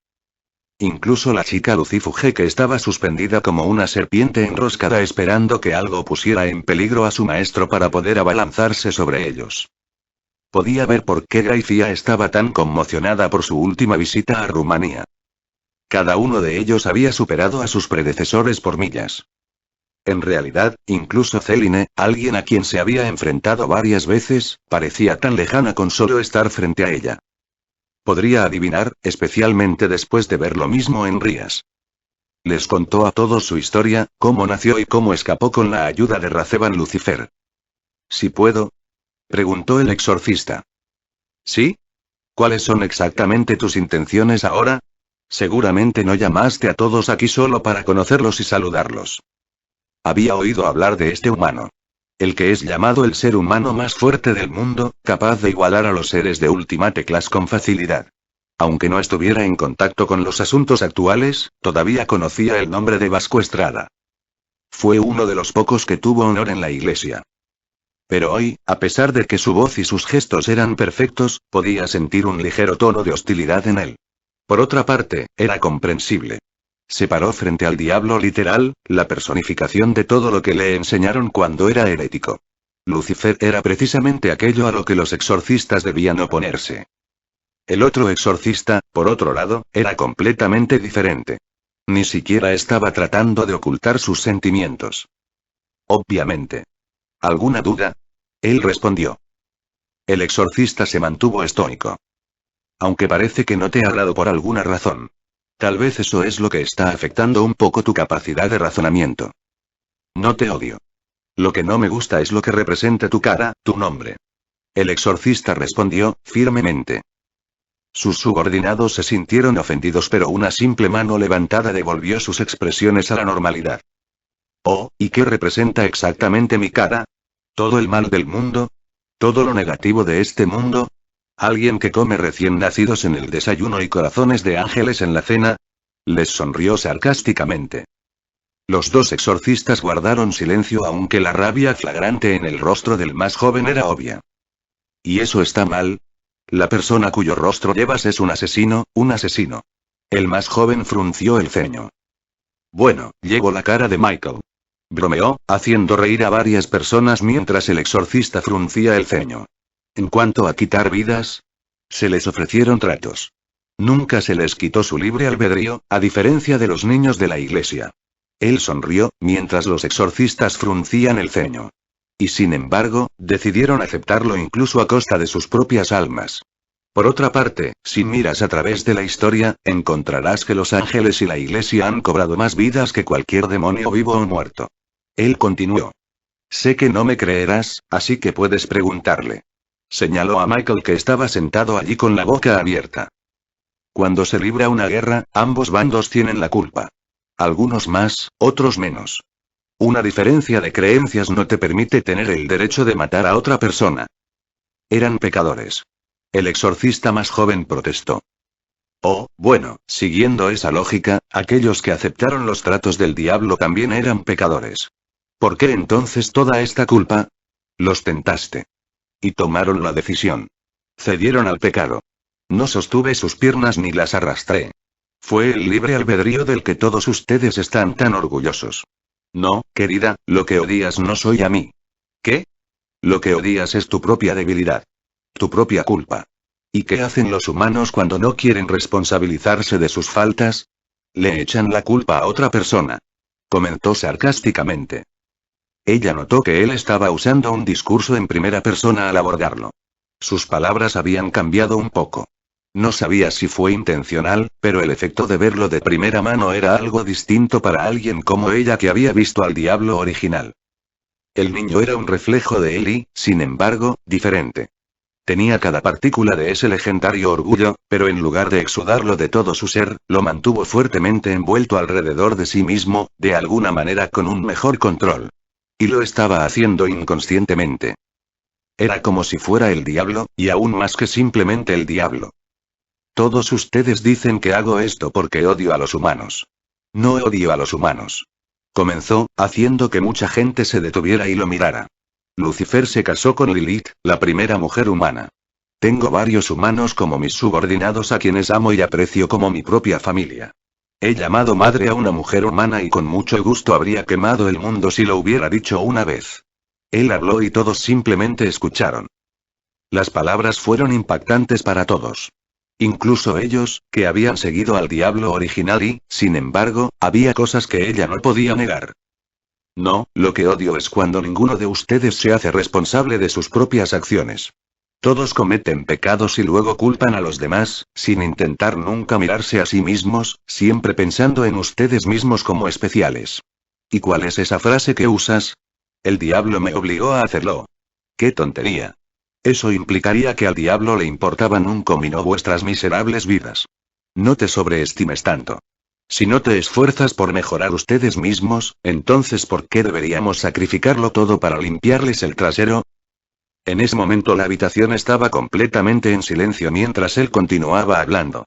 Incluso la chica Lucifuge que estaba suspendida como una serpiente enroscada esperando que algo pusiera en peligro a su maestro para poder abalanzarse sobre ellos. Podía ver por qué Gracia estaba tan conmocionada por su última visita a Rumanía. Cada uno de ellos había superado a sus predecesores por millas. En realidad, incluso Celine, alguien a quien se había enfrentado varias veces, parecía tan lejana con solo estar frente a ella. Podría adivinar, especialmente después de ver lo mismo en Rías. Les contó a todos su historia, cómo nació y cómo escapó con la ayuda de Raceban Lucifer. ¿Si puedo? Preguntó el exorcista. ¿Sí? ¿Cuáles son exactamente tus intenciones ahora? Seguramente no llamaste a todos aquí solo para conocerlos y saludarlos. Había oído hablar de este humano. El que es llamado el ser humano más fuerte del mundo, capaz de igualar a los seres de Ultimate Class con facilidad. Aunque no estuviera en contacto con los asuntos actuales, todavía conocía el nombre de Vasco Estrada. Fue uno de los pocos que tuvo honor en la iglesia. Pero hoy, a pesar de que su voz y sus gestos eran perfectos, podía sentir un ligero tono de hostilidad en él. Por otra parte, era comprensible. Se paró frente al diablo literal, la personificación de todo lo que le enseñaron cuando era herético. Lucifer era precisamente aquello a lo que los exorcistas debían oponerse. El otro exorcista, por otro lado, era completamente diferente. Ni siquiera estaba tratando de ocultar sus sentimientos. Obviamente. ¿Alguna duda? Él respondió. El exorcista se mantuvo estoico. Aunque parece que no te ha agrado por alguna razón. Tal vez eso es lo que está afectando un poco tu capacidad de razonamiento. No te odio. Lo que no me gusta es lo que representa tu cara, tu nombre. El exorcista respondió, firmemente. Sus subordinados se sintieron ofendidos, pero una simple mano levantada devolvió sus expresiones a la normalidad. Oh, ¿y qué representa exactamente mi cara? ¿Todo el mal del mundo? ¿Todo lo negativo de este mundo? ¿Alguien que come recién nacidos en el desayuno y corazones de ángeles en la cena? Les sonrió sarcásticamente. Los dos exorcistas guardaron silencio aunque la rabia flagrante en el rostro del más joven era obvia. ¿Y eso está mal? La persona cuyo rostro llevas es un asesino, un asesino. El más joven frunció el ceño. Bueno, llevo la cara de Michael. Bromeó, haciendo reír a varias personas mientras el exorcista fruncía el ceño. En cuanto a quitar vidas, se les ofrecieron tratos. Nunca se les quitó su libre albedrío, a diferencia de los niños de la iglesia. Él sonrió, mientras los exorcistas fruncían el ceño. Y sin embargo, decidieron aceptarlo incluso a costa de sus propias almas. Por otra parte, si miras a través de la historia, encontrarás que los ángeles y la iglesia han cobrado más vidas que cualquier demonio vivo o muerto. Él continuó. Sé que no me creerás, así que puedes preguntarle. Señaló a Michael que estaba sentado allí con la boca abierta. Cuando se libra una guerra, ambos bandos tienen la culpa. Algunos más, otros menos. Una diferencia de creencias no te permite tener el derecho de matar a otra persona. Eran pecadores. El exorcista más joven protestó. Oh, bueno, siguiendo esa lógica, aquellos que aceptaron los tratos del diablo también eran pecadores. ¿Por qué entonces toda esta culpa? Los tentaste. Y tomaron la decisión. Cedieron al pecado. No sostuve sus piernas ni las arrastré. Fue el libre albedrío del que todos ustedes están tan orgullosos. No, querida, lo que odias no soy a mí. ¿Qué? Lo que odias es tu propia debilidad. Tu propia culpa. ¿Y qué hacen los humanos cuando no quieren responsabilizarse de sus faltas? Le echan la culpa a otra persona. Comentó sarcásticamente. Ella notó que él estaba usando un discurso en primera persona al abordarlo. Sus palabras habían cambiado un poco. No sabía si fue intencional, pero el efecto de verlo de primera mano era algo distinto para alguien como ella que había visto al diablo original. El niño era un reflejo de él y, sin embargo, diferente. Tenía cada partícula de ese legendario orgullo, pero en lugar de exudarlo de todo su ser, lo mantuvo fuertemente envuelto alrededor de sí mismo, de alguna manera con un mejor control. Y lo estaba haciendo inconscientemente. Era como si fuera el diablo, y aún más que simplemente el diablo. Todos ustedes dicen que hago esto porque odio a los humanos. No odio a los humanos. Comenzó, haciendo que mucha gente se detuviera y lo mirara. Lucifer se casó con Lilith, la primera mujer humana. Tengo varios humanos como mis subordinados a quienes amo y aprecio como mi propia familia. He llamado madre a una mujer humana y con mucho gusto habría quemado el mundo si lo hubiera dicho una vez. Él habló y todos simplemente escucharon. Las palabras fueron impactantes para todos. Incluso ellos, que habían seguido al diablo original y, sin embargo, había cosas que ella no podía negar. No, lo que odio es cuando ninguno de ustedes se hace responsable de sus propias acciones. Todos cometen pecados y luego culpan a los demás, sin intentar nunca mirarse a sí mismos, siempre pensando en ustedes mismos como especiales. ¿Y cuál es esa frase que usas? El diablo me obligó a hacerlo. ¡Qué tontería! Eso implicaría que al diablo le importaban un comino vuestras miserables vidas. No te sobreestimes tanto. Si no te esfuerzas por mejorar ustedes mismos, entonces ¿por qué deberíamos sacrificarlo todo para limpiarles el trasero? En ese momento la habitación estaba completamente en silencio mientras él continuaba hablando.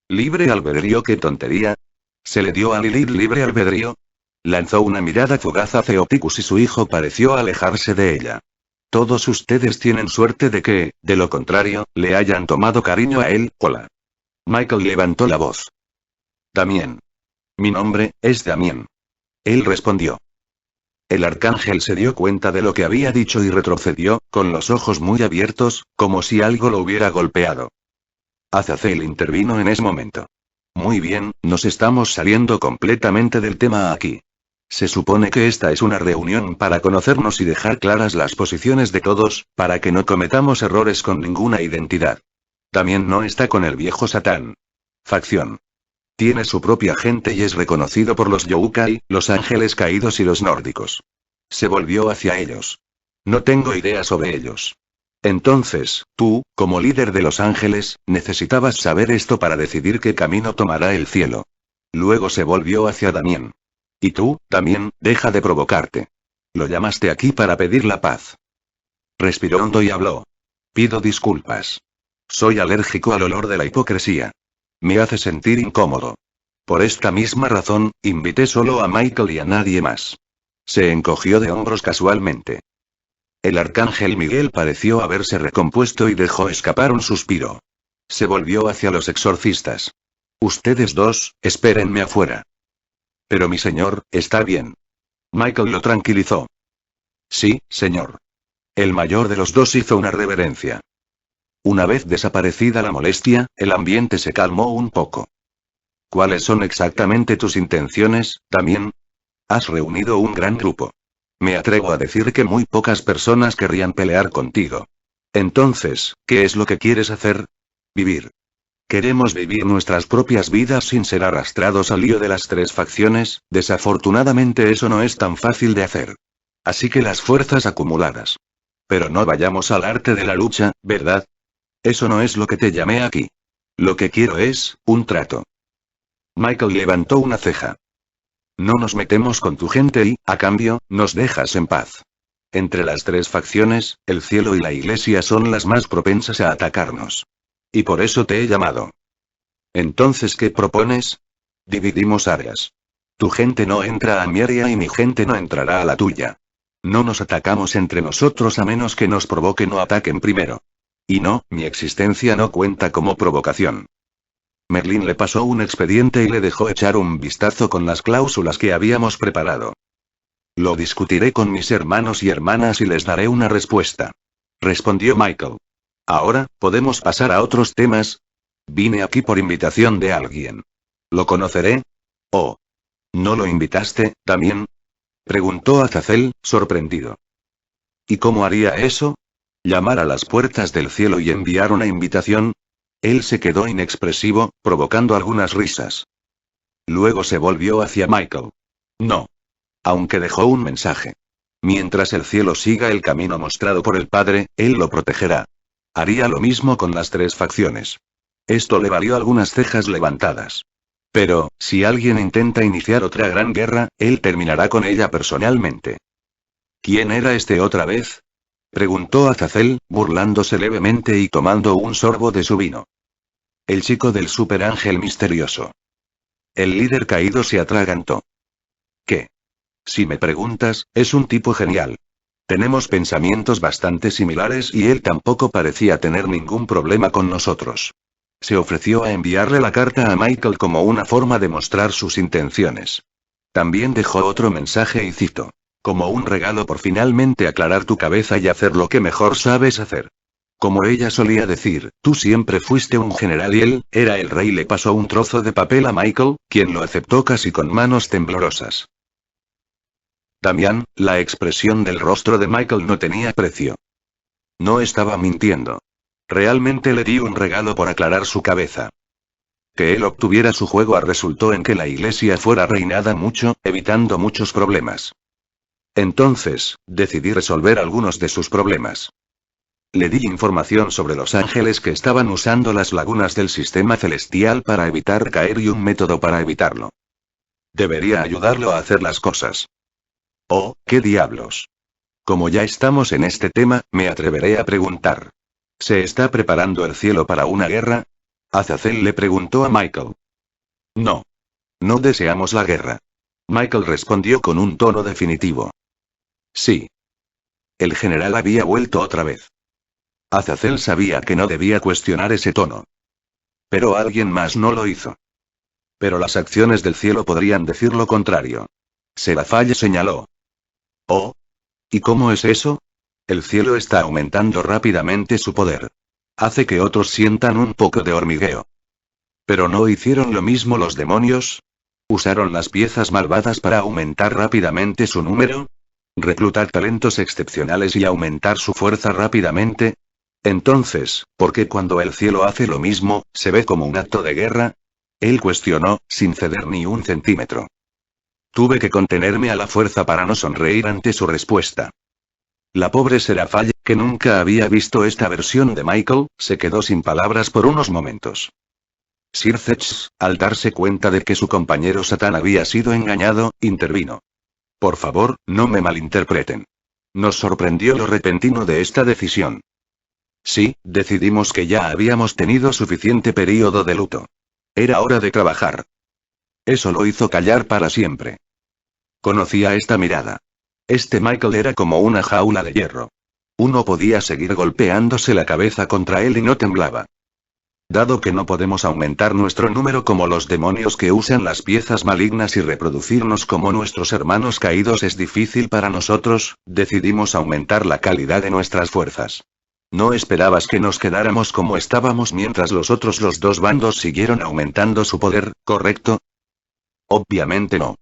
¿Libre albedrío? ¡Qué tontería! ¿Se le dio a Lilith libre albedrío? Lanzó una mirada fugaz hacia Opticus y su hijo pareció alejarse de ella. Todos ustedes tienen suerte de que, de lo contrario, le hayan tomado cariño a él. Hola. Michael levantó la voz. Damien. Mi nombre es Damien. Él respondió. El arcángel se dio cuenta de lo que había dicho y retrocedió, con los ojos muy abiertos, como si algo lo hubiera golpeado. Azazel intervino en ese momento. Muy bien, nos estamos saliendo completamente del tema aquí. Se supone que esta es una reunión para conocernos y dejar claras las posiciones de todos, para que no cometamos errores con ninguna identidad. También no está con el viejo Satán. Facción. Tiene su propia gente y es reconocido por los Youkai, los ángeles caídos y los nórdicos. Se volvió hacia ellos. No tengo idea sobre ellos. Entonces, tú, como líder de los ángeles, necesitabas saber esto para decidir qué camino tomará el cielo. Luego se volvió hacia Damien. Y tú, también, deja de provocarte. Lo llamaste aquí para pedir la paz. Respiró hondo y habló. Pido disculpas. Soy alérgico al olor de la hipocresía. Me hace sentir incómodo. Por esta misma razón, invité solo a Michael y a nadie más. Se encogió de hombros casualmente. El arcángel Miguel pareció haberse recompuesto y dejó escapar un suspiro. Se volvió hacia los exorcistas. Ustedes dos, espérenme afuera. Pero mi señor, está bien. Michael lo tranquilizó. Sí, señor. El mayor de los dos hizo una reverencia. Una vez desaparecida la molestia, el ambiente se calmó un poco. ¿Cuáles son exactamente tus intenciones, Damien? Has reunido un gran grupo. Me atrevo a decir que muy pocas personas querrían pelear contigo. Entonces, ¿qué es lo que quieres hacer? Vivir. Queremos vivir nuestras propias vidas sin ser arrastrados al lío de las tres facciones. Desafortunadamente eso no es tan fácil de hacer. Así que las fuerzas acumuladas. Pero no vayamos al arte de la lucha, ¿verdad? Eso no es lo que te llamé aquí. Lo que quiero es, un trato. Michael levantó una ceja. No nos metemos con tu gente y, a cambio, nos dejas en paz. Entre las tres facciones, el cielo y la iglesia son las más propensas a atacarnos. Y por eso te he llamado. Entonces, ¿qué propones? Dividimos áreas. Tu gente no entra a mi área y mi gente no entrará a la tuya. No nos atacamos entre nosotros a menos que nos provoquen o ataquen primero. Y no, mi existencia no cuenta como provocación. Merlin le pasó un expediente y le dejó echar un vistazo con las cláusulas que habíamos preparado. Lo discutiré con mis hermanos y hermanas y les daré una respuesta. Respondió Michael. Ahora, ¿podemos pasar a otros temas? Vine aquí por invitación de alguien. ¿Lo conoceré? Oh. ¿No lo invitaste, también? Preguntó Azazel, sorprendido. ¿Y cómo haría eso? ¿Llamar a las puertas del cielo y enviar una invitación? Él se quedó inexpresivo, provocando algunas risas. Luego se volvió hacia Michael. No. Aunque dejó un mensaje. Mientras el cielo siga el camino mostrado por el Padre, él lo protegerá. Haría lo mismo con las tres facciones. Esto le valió algunas cejas levantadas. Pero, si alguien intenta iniciar otra gran guerra, él terminará con ella personalmente. ¿Quién era este otra vez? Preguntó Azazel, burlándose levemente y tomando un sorbo de su vino. El chico del superángel misterioso. El líder caído se atragantó. ¿Qué? Si me preguntas, es un tipo genial. Tenemos pensamientos bastante similares y él tampoco parecía tener ningún problema con nosotros. Se ofreció a enviarle la carta a Michael como una forma de mostrar sus intenciones. También dejó otro mensaje y cito. Como un regalo por finalmente aclarar tu cabeza y hacer lo que mejor sabes hacer. Como ella solía decir, tú siempre fuiste un general y él, era el rey. Le pasó un trozo de papel a Michael, quien lo aceptó casi con manos temblorosas. Damián, la expresión del rostro de Michael no tenía precio. No estaba mintiendo. Realmente le di un regalo por aclarar su cabeza. Que él obtuviera su juego resultó en que la iglesia fuera reinada mucho, evitando muchos problemas. Entonces, decidí resolver algunos de sus problemas. Le di información sobre los ángeles que estaban usando las lagunas del sistema celestial para evitar caer y un método para evitarlo. Debería ayudarlo a hacer las cosas. Oh, ¿qué diablos? Como ya estamos en este tema, me atreveré a preguntar. ¿Se está preparando el cielo para una guerra? Azazel le preguntó a Michael. No. No deseamos la guerra. Michael respondió con un tono definitivo. Sí. El general había vuelto otra vez. Azazel sabía que no debía cuestionar ese tono. Pero alguien más no lo hizo. Pero las acciones del cielo podrían decir lo contrario. Seraphale señaló. Oh. ¿Y cómo es eso? El cielo está aumentando rápidamente su poder. Hace que otros sientan un poco de hormigueo. ¿Pero no hicieron lo mismo los demonios? ¿Usaron las piezas malvadas para aumentar rápidamente su número? ¿Reclutar talentos excepcionales y aumentar su fuerza rápidamente? Entonces, ¿por qué cuando el cielo hace lo mismo, se ve como un acto de guerra? Él cuestionó, sin ceder ni un centímetro. Tuve que contenerme a la fuerza para no sonreír ante su respuesta. La pobre Seraphale, que nunca había visto esta versión de Michael, se quedó sin palabras por unos momentos. Sir Zetch, al darse cuenta de que su compañero Satán había sido engañado, intervino. Por favor, no me malinterpreten. Nos sorprendió lo repentino de esta decisión. Sí, decidimos que ya habíamos tenido suficiente período de luto. Era hora de trabajar. Eso lo hizo callar para siempre. Conocía esta mirada. Este Michael era como una jaula de hierro. Uno podía seguir golpeándose la cabeza contra él y no temblaba. Dado que no podemos aumentar nuestro número como los demonios que usan las piezas malignas y reproducirnos como nuestros hermanos caídos es difícil para nosotros, decidimos aumentar la calidad de nuestras fuerzas. No esperabas que nos quedáramos como estábamos mientras los dos bandos siguieron aumentando su poder, ¿correcto? Obviamente no.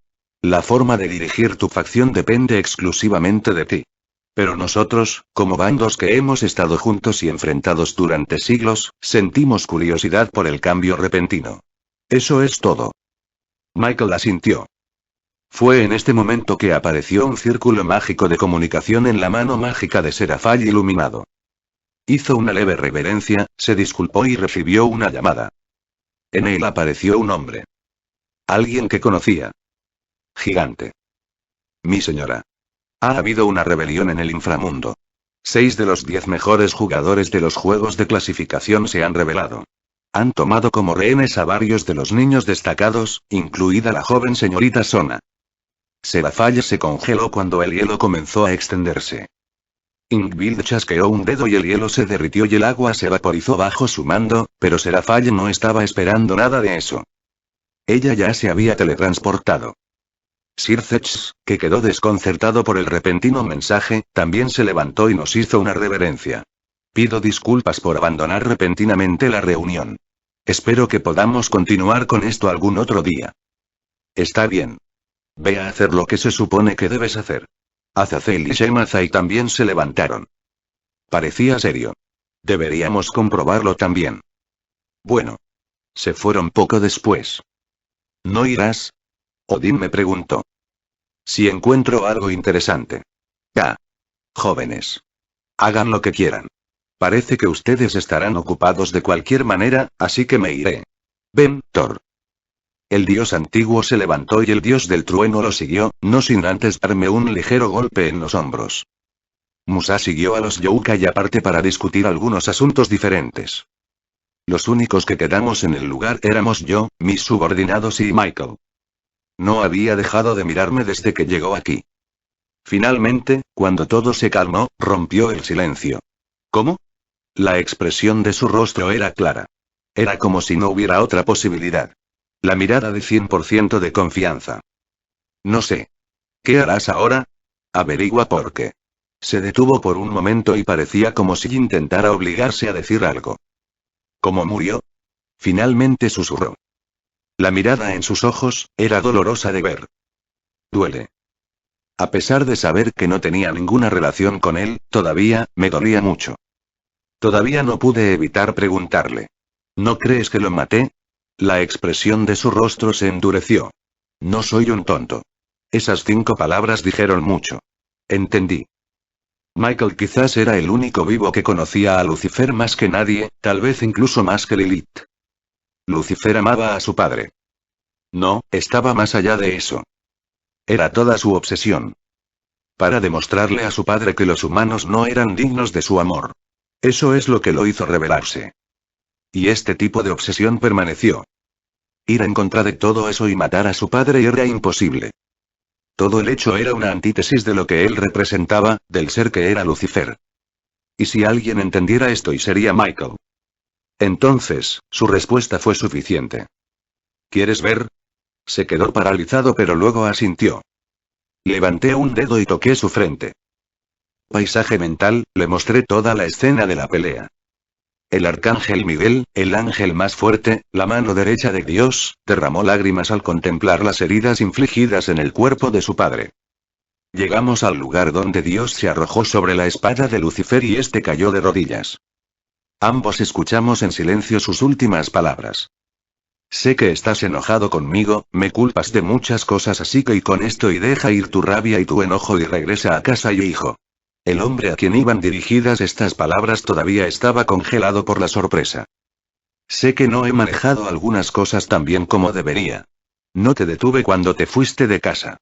La forma de dirigir tu facción depende exclusivamente de ti. Pero nosotros, como bandos que hemos estado juntos y enfrentados durante siglos, sentimos curiosidad por el cambio repentino. Eso es todo. Michael asintió. Fue en este momento que apareció un círculo mágico de comunicación en la mano mágica de Seraphale iluminado. Hizo una leve reverencia, se disculpó y recibió una llamada. En él apareció un hombre. Alguien que conocía. Gigante. Mi señora. Ha habido una rebelión en el inframundo. 6 de los 10 mejores jugadores de los juegos de clasificación se han rebelado. Han tomado como rehenes a varios de los niños destacados, incluida la joven señorita Sona. Seraphale se congeló cuando el hielo comenzó a extenderse. Ingvild chasqueó un dedo y el hielo se derritió y el agua se vaporizó bajo su mando, pero Seraphale no estaba esperando nada de eso. Ella ya se había teletransportado. Sir Zetch, que quedó desconcertado por el repentino mensaje, también se levantó y nos hizo una reverencia. Pido disculpas por abandonar repentinamente la reunión. Espero que podamos continuar con esto algún otro día. Está bien. Ve a hacer lo que se supone que debes hacer. Azazel y Shemazai también se levantaron. Parecía serio. Deberíamos comprobarlo también. Bueno. Se fueron poco después. ¿No irás? Odín me preguntó. Si encuentro algo interesante. Ya. Jóvenes. Hagan lo que quieran. Parece que ustedes estarán ocupados de cualquier manera, así que me iré. Ven, Thor. El dios antiguo se levantó y el dios del trueno lo siguió, no sin antes darme un ligero golpe en los hombros. Musa siguió a los Youkai aparte para discutir algunos asuntos diferentes. Los únicos que quedamos en el lugar éramos yo, mis subordinados y Michael. No había dejado de mirarme desde que llegó aquí. Finalmente, cuando todo se calmó, rompió el silencio. ¿Cómo? La expresión de su rostro era clara. Era como si no hubiera otra posibilidad. La mirada de 100% de confianza. No sé. ¿Qué harás ahora? Averigua por qué. Se detuvo por un momento y parecía como si intentara obligarse a decir algo. ¿Cómo murió? Finalmente susurró. La mirada en sus ojos era dolorosa de ver. Duele. A pesar de saber que no tenía ninguna relación con él, todavía, me dolía mucho. Todavía no pude evitar preguntarle. ¿No crees que lo maté? La expresión de su rostro se endureció. No soy un tonto. Esas 5 palabras dijeron mucho. Entendí. Michael quizás era el único vivo que conocía a Lucifer más que nadie, tal vez incluso más que Lilith. Lucifer amaba a su padre. No, estaba más allá de eso. Era toda su obsesión. Para demostrarle a su padre que los humanos no eran dignos de su amor. Eso es lo que lo hizo rebelarse. Y este tipo de obsesión permaneció. Ir en contra de todo eso y matar a su padre era imposible. Todo el hecho era una antítesis de lo que él representaba, del ser que era Lucifer. ¿Y si alguien entendiera esto y sería Michael? Entonces, su respuesta fue suficiente. ¿Quieres ver? Se quedó paralizado pero luego asintió. Levanté un dedo y toqué su frente. Paisaje mental, le mostré toda la escena de la pelea. El arcángel Miguel, el ángel más fuerte, la mano derecha de Dios, derramó lágrimas al contemplar las heridas infligidas en el cuerpo de su padre. Llegamos al lugar donde Dios se arrojó sobre la espada de Lucifer y este cayó de rodillas. Ambos escuchamos en silencio sus últimas palabras. Sé que estás enojado conmigo, me culpas de muchas cosas así que y con esto y deja ir tu rabia y tu enojo y regresa a casa y hijo. El hombre a quien iban dirigidas estas palabras todavía estaba congelado por la sorpresa. Sé que no he manejado algunas cosas tan bien como debería. No te detuve cuando te fuiste de casa.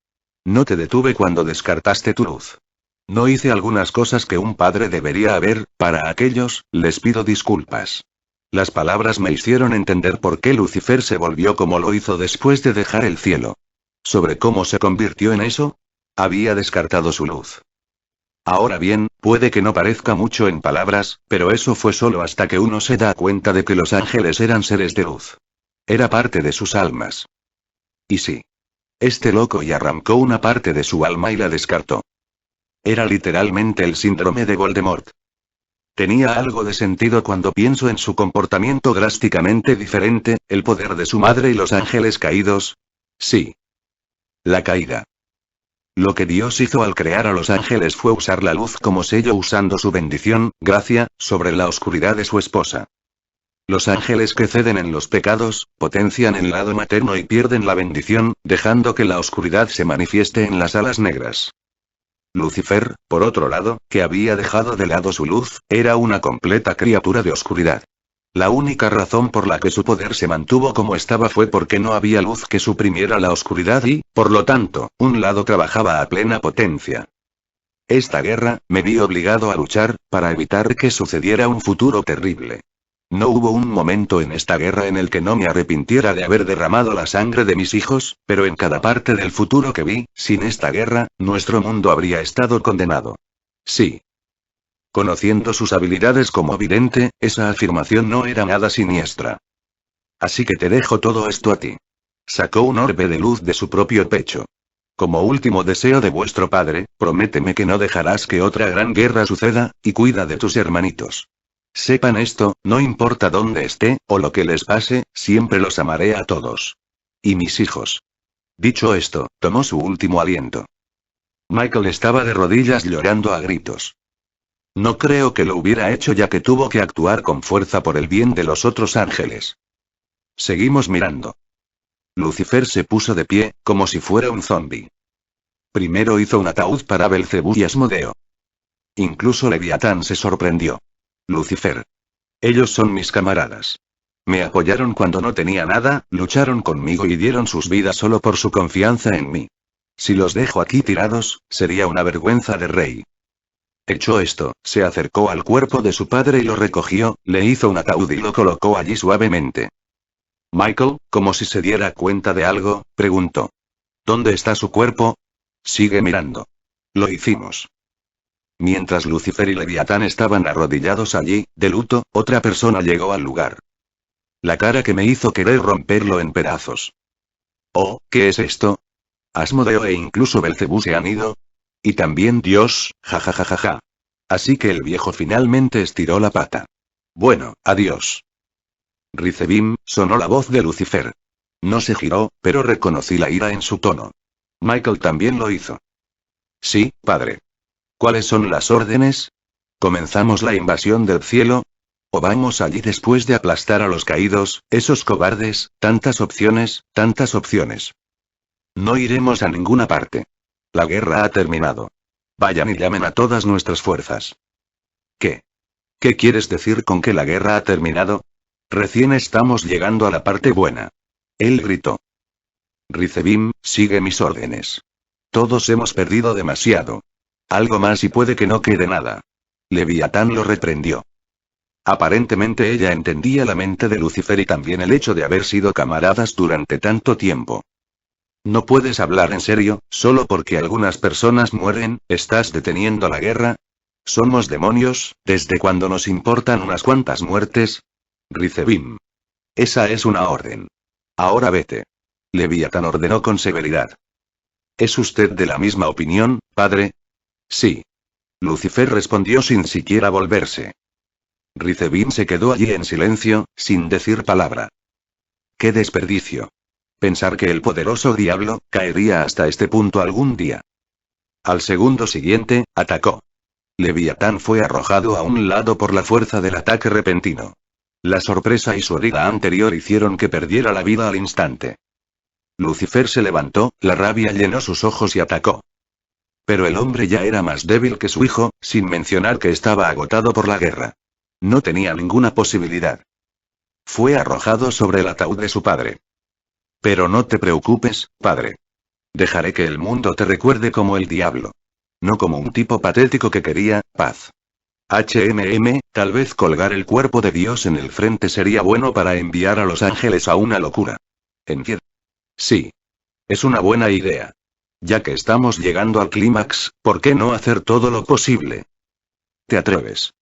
No te detuve cuando descartaste tu luz. No hice algunas cosas que un padre debería haber, para aquellos, les pido disculpas. Las palabras me hicieron entender por qué Lucifer se volvió como lo hizo después de dejar el cielo. ¿Sobre cómo se convirtió en eso? Había descartado su luz. Ahora bien, puede que no parezca mucho en palabras, pero eso fue solo hasta que uno se da cuenta de que los ángeles eran seres de luz. Era parte de sus almas. Y sí. Este loco y arrancó una parte de su alma y la descartó. Era literalmente el síndrome de Voldemort. Tenía algo de sentido cuando pienso en su comportamiento drásticamente diferente, el poder de su madre y los ángeles caídos. Sí. La caída. Lo que Dios hizo al crear a los ángeles fue usar la luz como sello usando su bendición, gracia, sobre la oscuridad de su esposa. Los ángeles que ceden en los pecados, potencian el lado materno y pierden la bendición, dejando que la oscuridad se manifieste en las alas negras. Lucifer, por otro lado, que había dejado de lado su luz, era una completa criatura de oscuridad. La única razón por la que su poder se mantuvo como estaba fue porque no había luz que suprimiera la oscuridad y, por lo tanto, un lado trabajaba a plena potencia. Esta guerra, me vi obligado a luchar, para evitar que sucediera un futuro terrible. No hubo un momento en esta guerra en el que no me arrepintiera de haber derramado la sangre de mis hijos, pero en cada parte del futuro que vi, sin esta guerra, nuestro mundo habría estado condenado. Sí. Conociendo sus habilidades como vidente, esa afirmación no era nada siniestra. Así que te dejo todo esto a ti. Sacó un orbe de luz de su propio pecho. Como último deseo de vuestro padre, prométeme que no dejarás que otra gran guerra suceda, y cuida de tus hermanitos. Sepan esto, no importa dónde esté, o lo que les pase, siempre los amaré a todos. Y mis hijos. Dicho esto, tomó su último aliento. Michael estaba de rodillas llorando a gritos. No creo que lo hubiera hecho ya que tuvo que actuar con fuerza por el bien de los otros ángeles. Seguimos mirando. Lucifer se puso de pie, como si fuera un zombi. Primero hizo un ataúd para Belcebú y Asmodeo. Incluso Leviatán se sorprendió. Lucifer. Ellos son mis camaradas. Me apoyaron cuando no tenía nada, lucharon conmigo y dieron sus vidas solo por su confianza en mí. Si los dejo aquí tirados, sería una vergüenza de rey. Hecho esto, se acercó al cuerpo de su padre y lo recogió, le hizo un ataúd y lo colocó allí suavemente. Michael, como si se diera cuenta de algo, preguntó. ¿Dónde está su cuerpo? Sigue mirando. Lo hicimos. Mientras Lucifer y Leviatán estaban arrodillados allí, de luto, otra persona llegó al lugar. La cara que me hizo querer romperlo en pedazos. Oh, ¿qué es esto? Asmodeo e incluso Belcebú se han ido. Y también Dios, jajajajaja. Así que el viejo finalmente estiró la pata. Bueno, adiós. Ricebim, sonó la voz de Lucifer. No se giró, pero reconocí la ira en su tono. Michael también lo hizo. Sí, padre. ¿Cuáles son las órdenes? ¿Comenzamos la invasión del cielo? ¿O vamos allí después de aplastar a los caídos, esos cobardes? Tantas opciones, tantas opciones. No iremos a ninguna parte. La guerra ha terminado. Vayan y llamen a todas nuestras fuerzas. ¿Qué? ¿Qué quieres decir con que la guerra ha terminado? Recién estamos llegando a la parte buena. Él gritó. Ricebim, sigue mis órdenes. Todos hemos perdido demasiado. Algo más y puede que no quede nada. Leviatán lo reprendió. Aparentemente ella entendía la mente de Lucifer y también el hecho de haber sido camaradas durante tanto tiempo. No puedes hablar en serio, solo porque algunas personas mueren, ¿estás deteniendo la guerra? ¿Somos demonios, desde cuando nos importan unas cuantas muertes? Ricebim. Esa es una orden. Ahora vete. Leviatán ordenó con severidad. ¿Es usted de la misma opinión, padre? Sí. Lucifer respondió sin siquiera volverse. Ricebim se quedó allí en silencio, sin decir palabra. ¡Qué desperdicio! Pensar que el poderoso diablo caería hasta este punto algún día. Al segundo siguiente, atacó. Leviatán fue arrojado a un lado por la fuerza del ataque repentino. La sorpresa y su herida anterior hicieron que perdiera la vida al instante. Lucifer se levantó, la rabia llenó sus ojos y atacó. Pero el hombre ya era más débil que su hijo, sin mencionar que estaba agotado por la guerra. No tenía ninguna posibilidad. Fue arrojado sobre el ataúd de su padre. Pero no te preocupes, padre. Dejaré que el mundo te recuerde como el diablo. No como un tipo patético que quería paz. Tal vez colgar el cuerpo de Dios en el frente sería bueno para enviar a los ángeles a una locura. ¿Entiendes? Sí. Es una buena idea. Ya que estamos llegando al clímax, ¿por qué no hacer todo lo posible? ¿Te atreves?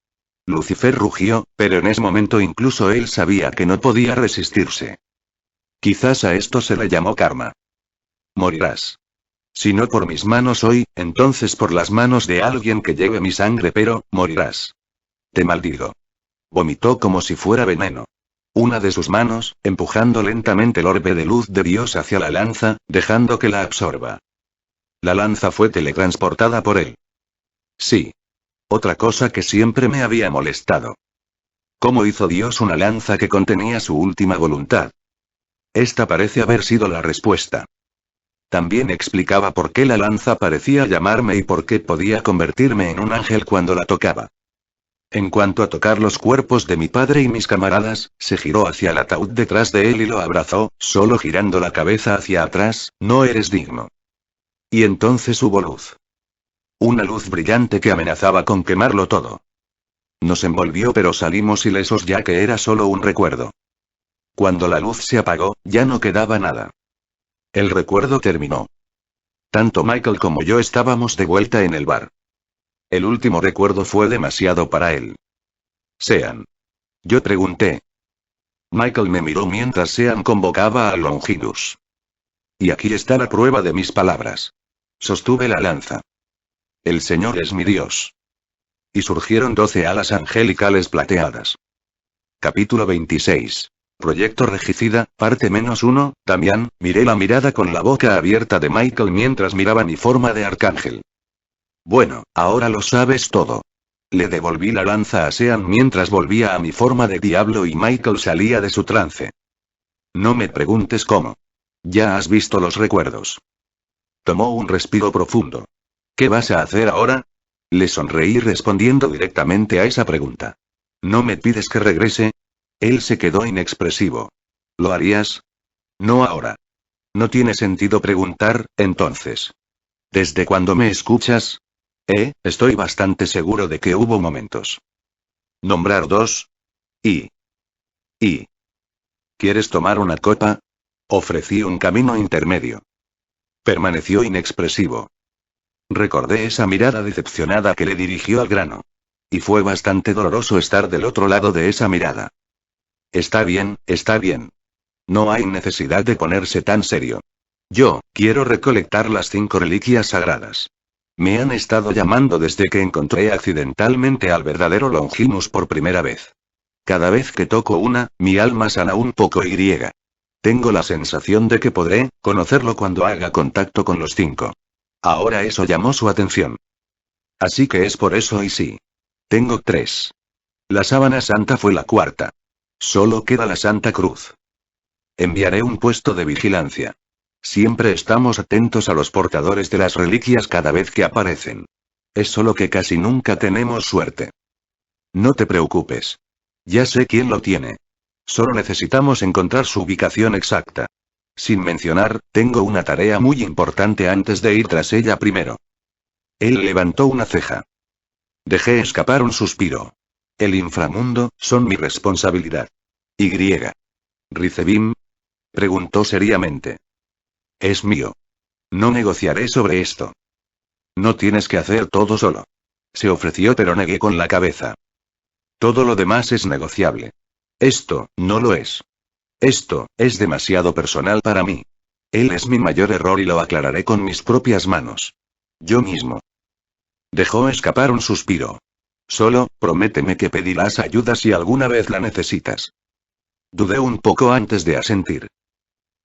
Lucifer rugió, pero en ese momento incluso él sabía que no podía resistirse. Quizás a esto se le llamó karma. Morirás. Si no por mis manos hoy, entonces por las manos de alguien que lleve mi sangre, pero, morirás. Te maldigo. Vomitó como si fuera veneno. Una de sus manos, empujando lentamente el orbe de luz de Dios hacia la lanza, dejando que la absorba. La lanza fue teletransportada por él. Sí. Otra cosa que siempre me había molestado. ¿Cómo hizo Dios una lanza que contenía su última voluntad? Esta parece haber sido la respuesta. También explicaba por qué la lanza parecía llamarme y por qué podía convertirme en un ángel cuando la tocaba. En cuanto a tocar los cuerpos de mi padre y mis camaradas, se giró hacia el ataúd detrás de él y lo abrazó, solo girando la cabeza hacia atrás, no eres digno. Y entonces hubo luz. Una luz brillante que amenazaba con quemarlo todo. Nos envolvió pero salimos ilesos ya que era solo un recuerdo. Cuando la luz se apagó, ya no quedaba nada. El recuerdo terminó. Tanto Michael como yo estábamos de vuelta en el bar. El último recuerdo fue demasiado para él. Sean. Yo pregunté. Michael me miró mientras Sean convocaba a Longidus. Y aquí está la prueba de mis palabras. Sostuve la lanza. El Señor es mi Dios. Y surgieron 12 alas angelicales plateadas. Capítulo 26. Proyecto Regicida, parte -1, Damián, miré la mirada con la boca abierta de Michael mientras miraba mi forma de arcángel. Bueno, ahora lo sabes todo. Le devolví la lanza a Sean mientras volvía a mi forma de diablo y Michael salía de su trance. No me preguntes cómo. Ya has visto los recuerdos. Tomó un respiro profundo. ¿Qué vas a hacer ahora? Le sonreí respondiendo directamente a esa pregunta. ¿No me pides que regrese? Él se quedó inexpresivo. ¿Lo harías? No ahora. No tiene sentido preguntar, entonces. ¿Desde cuándo me escuchas? Estoy bastante seguro de que hubo momentos. ¿Nombrar dos? Y. ¿Quieres tomar una copa? Ofrecí un camino intermedio. Permaneció inexpresivo. Recordé esa mirada decepcionada que le dirigió al grano. Y fue bastante doloroso estar del otro lado de esa mirada. Está bien, está bien. No hay necesidad de ponerse tan serio. Yo, quiero recolectar las 5 reliquias sagradas. Me han estado llamando desde que encontré accidentalmente al verdadero Longinus por primera vez. Cada vez que toco una, mi alma sana un poco y. Tengo la sensación de que podré conocerlo cuando haga contacto con los 5. Ahora eso llamó su atención. Así que es por eso y sí. Tengo 3. La sábana santa fue la 4. Solo queda la Santa Cruz. Enviaré un puesto de vigilancia. Siempre estamos atentos a los portadores de las reliquias cada vez que aparecen. Es solo que casi nunca tenemos suerte. No te preocupes. Ya sé quién lo tiene. Solo necesitamos encontrar su ubicación exacta. Sin mencionar, tengo una tarea muy importante antes de ir tras ella primero. Él levantó una ceja. Dejé escapar un suspiro. El inframundo son mi responsabilidad. Y. ¿Ricebim? Preguntó seriamente. Es mío. No negociaré sobre esto. No tienes que hacer todo solo. Se ofreció pero negué con la cabeza. Todo lo demás es negociable. Esto, no lo es. Esto, es demasiado personal para mí. Él es mi mayor error y lo aclararé con mis propias manos. Yo mismo. Dejó escapar un suspiro. Solo, prométeme que pedirás ayuda si alguna vez la necesitas. Dudé un poco antes de asentir.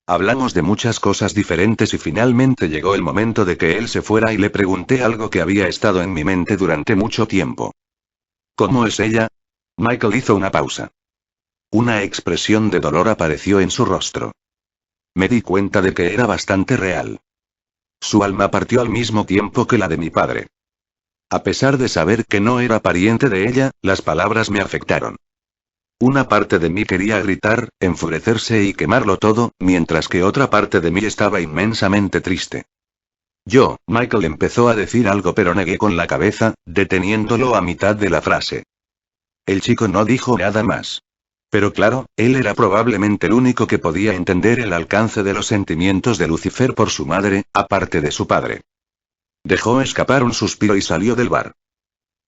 Hablamos de muchas cosas diferentes y finalmente llegó el momento de que él se fuera y le pregunté algo que había estado en mi mente durante mucho tiempo. ¿Cómo es ella? Michael hizo una pausa. Una expresión de dolor apareció en su rostro. Me di cuenta de que era bastante real. Su alma partió al mismo tiempo que la de mi padre. A pesar de saber que no era pariente de ella, las palabras me afectaron. Una parte de mí quería gritar, enfurecerse y quemarlo todo, mientras que otra parte de mí estaba inmensamente triste. Michael empezó a decir algo pero negué con la cabeza, deteniéndolo a mitad de la frase. El chico no dijo nada más. Pero claro, él era probablemente el único que podía entender el alcance de los sentimientos de Lucifer por su madre, aparte de su padre. Dejó escapar un suspiro y salió del bar.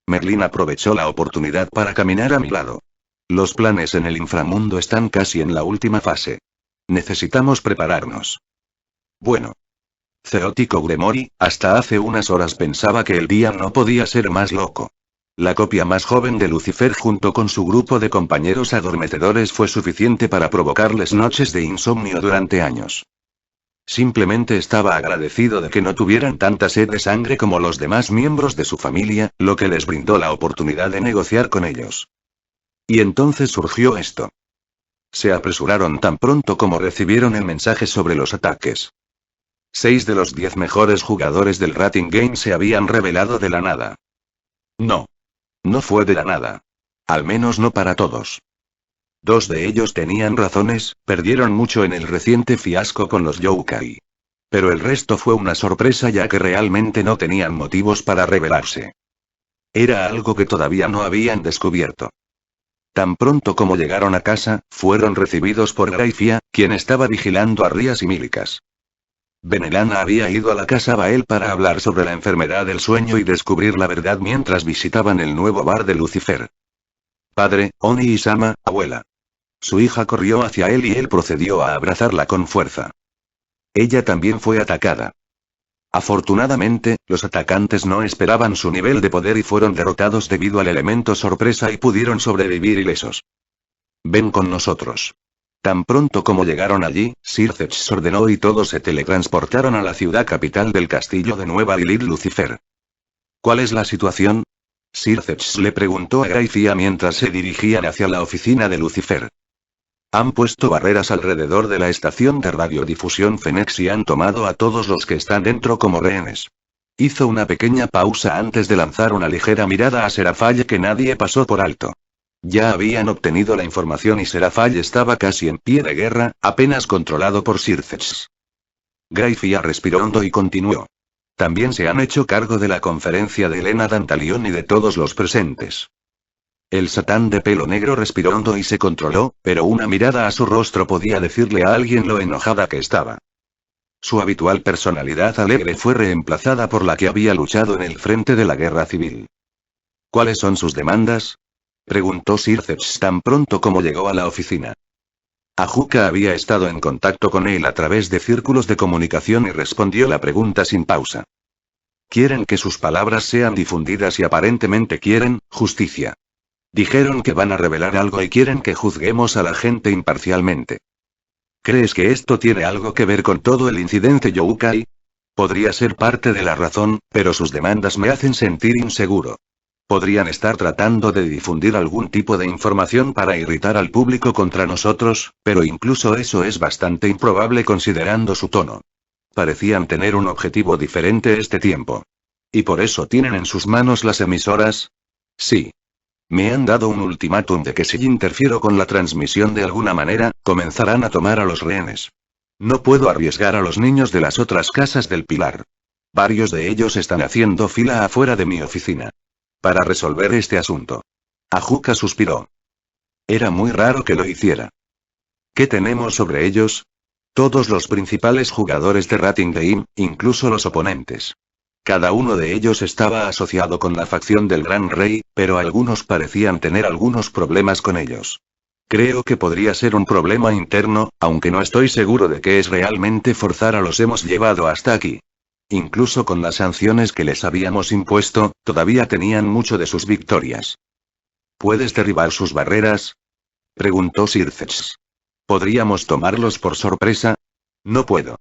Merlin aprovechó la oportunidad para caminar a mi lado. Los planes en el inframundo están casi en la última fase. Necesitamos prepararnos. Bueno. Ceótico Gremori, hasta hace unas horas pensaba que el día no podía ser más loco. La copia más joven de Lucifer junto con su grupo de compañeros adormecedores fue suficiente para provocarles noches de insomnio durante años. Simplemente estaba agradecido de que no tuvieran tanta sed de sangre como los demás miembros de su familia, lo que les brindó la oportunidad de negociar con ellos. Y entonces surgió esto. Se apresuraron tan pronto como recibieron el mensaje sobre los ataques. 6 de los 10 mejores jugadores del Rating Game se habían revelado de la nada. No fue de la nada. Al menos no para todos. 2 de ellos tenían razones, perdieron mucho en el reciente fiasco con los Yokai. Pero el resto fue una sorpresa ya que realmente no tenían motivos para rebelarse. Era algo que todavía no habían descubierto. Tan pronto como llegaron a casa, fueron recibidos por Graifia, quien estaba vigilando a Rías y Mílicas. Benelana había ido a la casa Bael para hablar sobre la enfermedad del sueño y descubrir la verdad mientras visitaban el nuevo bar de Lucifer. Padre, Oni y Sama, abuela. Su hija corrió hacia él y él procedió a abrazarla con fuerza. Ella también fue atacada. Afortunadamente, los atacantes no esperaban su nivel de poder y fueron derrotados debido al elemento sorpresa y pudieron sobrevivir ilesos. Ven con nosotros. Tan pronto como llegaron allí, Sircex ordenó y todos se teletransportaron a la ciudad capital del castillo de Nueva Lilith Lucifer. ¿Cuál es la situación? Sircex le preguntó a Graifia mientras se dirigían hacia la oficina de Lucifer. Han puesto barreras alrededor de la estación de radiodifusión Fenex y han tomado a todos los que están dentro como rehenes. Hizo una pequeña pausa antes de lanzar una ligera mirada a Serafalle que nadie pasó por alto. Ya habían obtenido la información y Serafall estaba casi en pie de guerra, apenas controlado por Circes. Grayfia respiró hondo y continuó. También se han hecho cargo de la conferencia de Helena Dantalión y de todos los presentes. El Satán de pelo negro respiró hondo y se controló, pero una mirada a su rostro podía decirle a alguien lo enojada que estaba. Su habitual personalidad alegre fue reemplazada por la que había luchado en el frente de la guerra civil. ¿Cuáles son sus demandas?, preguntó Circeps tan pronto como llegó a la oficina. Ajuka había estado en contacto con él a través de círculos de comunicación y respondió la pregunta sin pausa. Quieren que sus palabras sean difundidas y aparentemente quieren justicia. Dijeron que van a revelar algo y quieren que juzguemos a la gente imparcialmente. ¿Crees que esto tiene algo que ver con todo el incidente Youkai? Podría ser parte de la razón, pero sus demandas me hacen sentir inseguro. Podrían estar tratando de difundir algún tipo de información para irritar al público contra nosotros, pero incluso eso es bastante improbable considerando su tono. Parecían tener un objetivo diferente este tiempo. ¿Y por eso tienen en sus manos las emisoras? Sí. Me han dado un ultimátum de que si interfiero con la transmisión de alguna manera, comenzarán a tomar a los rehenes. No puedo arriesgar a los niños de las otras casas del Pilar. Varios de ellos están haciendo fila afuera de mi oficina. Para resolver este asunto. Ajuka suspiró. Era muy raro que lo hiciera. ¿Qué tenemos sobre ellos? Todos los principales jugadores de Rating Game, incluso los oponentes. Cada uno de ellos estaba asociado con la facción del Gran Rey, pero algunos parecían tener algunos problemas con ellos. Creo que podría ser un problema interno, aunque no estoy seguro de que es realmente forzar a los hemos llevado hasta aquí. Incluso con las sanciones que les habíamos impuesto, todavía tenían mucho de sus victorias. ¿Puedes derribar sus barreras?, preguntó Circes. ¿Podríamos tomarlos por sorpresa? No puedo.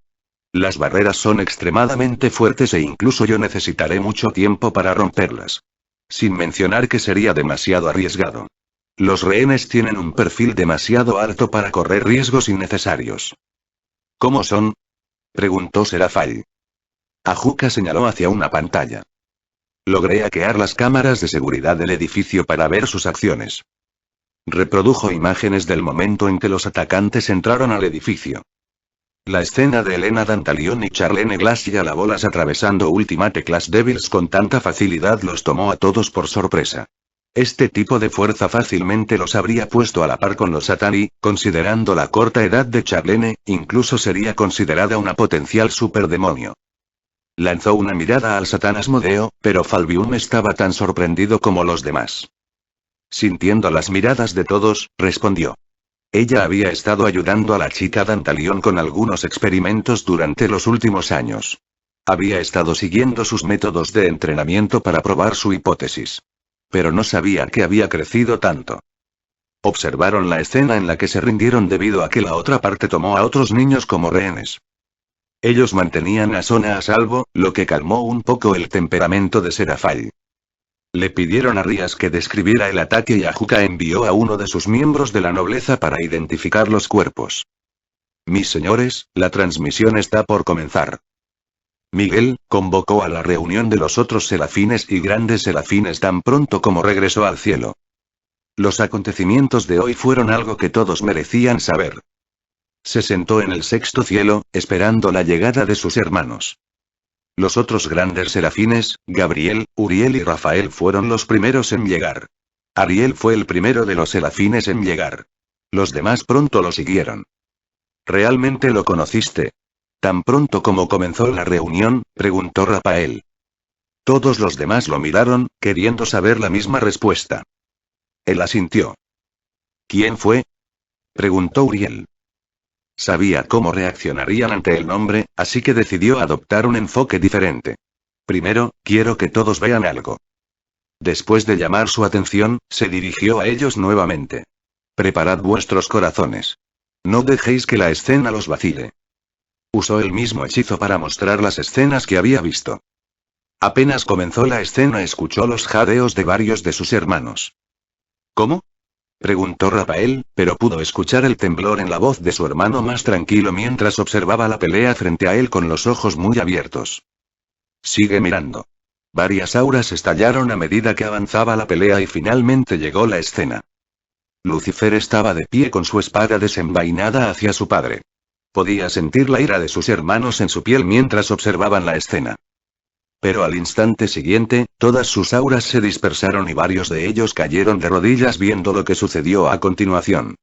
Las barreras son extremadamente fuertes e incluso yo necesitaré mucho tiempo para romperlas. Sin mencionar que sería demasiado arriesgado. Los rehenes tienen un perfil demasiado alto para correr riesgos innecesarios. ¿Cómo son?, preguntó Serafall. Ajuka señaló hacia una pantalla. Logré hackear las cámaras de seguridad del edificio para ver sus acciones. Reprodujo imágenes del momento en que los atacantes entraron al edificio. La escena de Helena Dantalión y Charlene Glass y a la bolas atravesando Ultimate Class Devils con tanta facilidad los tomó a todos por sorpresa. Este tipo de fuerza fácilmente los habría puesto a la par con los Satán y, considerando la corta edad de Charlene, incluso sería considerada una potencial superdemonio. Lanzó una mirada al Satán Asmodeo, pero Falbium estaba tan sorprendido como los demás. Sintiendo las miradas de todos, respondió. Ella había estado ayudando a la chica Dantalión con algunos experimentos durante los últimos años. Había estado siguiendo sus métodos de entrenamiento para probar su hipótesis. Pero no sabía que había crecido tanto. Observaron la escena en la que se rindieron debido a que la otra parte tomó a otros niños como rehenes. Ellos mantenían a Sona a salvo, lo que calmó un poco el temperamento de Serafall. Le pidieron a Rías que describiera el ataque y Ajuka envió a uno de sus miembros de la nobleza para identificar los cuerpos. Mis señores, la transmisión está por comenzar. Miguel convocó a la reunión de los otros serafines y grandes serafines tan pronto como regresó al cielo. Los acontecimientos de hoy fueron algo que todos merecían saber. Se sentó en el sexto cielo, esperando la llegada de sus hermanos. Los otros grandes serafines, Gabriel, Uriel y Rafael fueron los primeros en llegar. Ariel fue el primero de los serafines en llegar. Los demás pronto lo siguieron. ¿Realmente lo conociste? Tan pronto como comenzó la reunión, preguntó Rafael. Todos los demás lo miraron, queriendo saber la misma respuesta. Él asintió. ¿Quién fue?, preguntó Uriel. Sabía cómo reaccionarían ante el nombre, así que decidió adoptar un enfoque diferente. Primero, quiero que todos vean algo. Después de llamar su atención, se dirigió a ellos nuevamente. Preparad vuestros corazones. No dejéis que la escena los vacile. Usó el mismo hechizo para mostrar las escenas que había visto. Apenas comenzó la escena escuchó los jadeos de varios de sus hermanos. ¿Cómo?, preguntó Rafael, pero pudo escuchar el temblor en la voz de su hermano más tranquilo mientras observaba la pelea frente a él con los ojos muy abiertos. Sigue mirando. Varias auras estallaron a medida que avanzaba la pelea y finalmente llegó la escena. Lucifer estaba de pie con su espada desenvainada hacia su padre. Podía sentir la ira de sus hermanos en su piel mientras observaban la escena. Pero al instante siguiente, todas sus auras se dispersaron y varios de ellos cayeron de rodillas viendo lo que sucedió a continuación.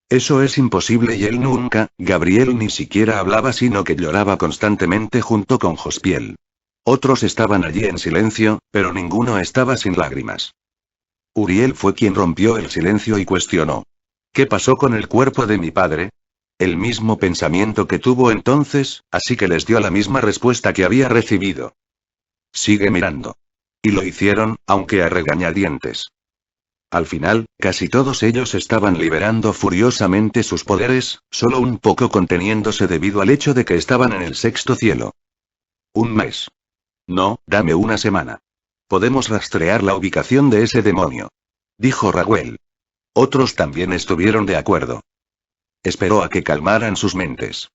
Eso es imposible y él nunca, Gabriel ni siquiera hablaba sino que lloraba constantemente junto con Jospiel. Otros estaban allí en silencio, pero ninguno estaba sin lágrimas. Uriel fue quien rompió el silencio y cuestionó. ¿Qué pasó con el cuerpo de mi padre? El mismo pensamiento que tuvo entonces, así que les dio la misma respuesta que había recibido. Sigue mirando. Y lo hicieron, aunque a regañadientes. Al final, casi todos ellos estaban liberando furiosamente sus poderes, solo un poco conteniéndose debido al hecho de que estaban en el sexto cielo. Un mes. No, dame una semana. Podemos rastrear la ubicación de ese demonio. Dijo Raguel. Otros también estuvieron de acuerdo. Esperó a que calmaran sus mentes.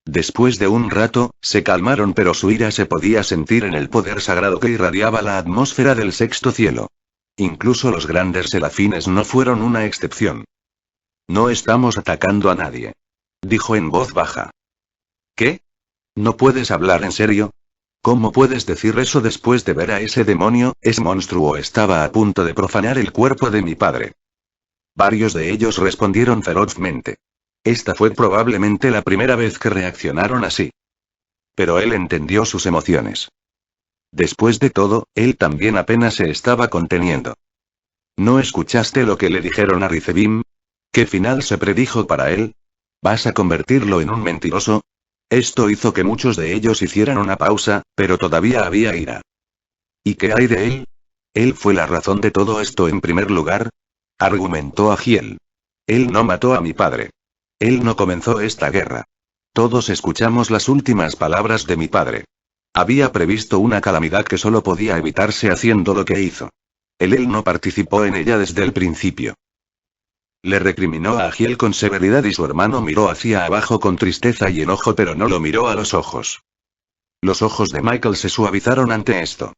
Después de un rato, se calmaron pero su ira se podía sentir en el poder sagrado que irradiaba la atmósfera del sexto cielo. Incluso los grandes serafines no fueron una excepción. No estamos atacando a nadie. Dijo en voz baja. ¿Qué? ¿No puedes hablar en serio? ¿Cómo puedes decir eso después de ver a ese demonio? Ese monstruo estaba a punto de profanar el cuerpo de mi padre. Varios de ellos respondieron ferozmente. Esta fue probablemente la primera vez que reaccionaron así. Pero él entendió sus emociones. Después de todo, él también apenas se estaba conteniendo. ¿No escuchaste lo que le dijeron a Rizebim? ¿Qué final se predijo para él? ¿Vas a convertirlo en un mentiroso? Esto hizo que muchos de ellos hicieran una pausa, pero todavía había ira. ¿Y qué hay de él? ¿Él fue la razón de todo esto en primer lugar? Argumentó Agiel. Él no mató a mi padre. Él no comenzó esta guerra. Todos escuchamos las últimas palabras de mi padre. Había previsto una calamidad que solo podía evitarse haciendo lo que hizo. Él no participó en ella desde el principio. Le recriminó a Agiel con severidad y su hermano miró hacia abajo con tristeza y enojo pero no lo miró a los ojos. Los ojos de Michael se suavizaron ante esto.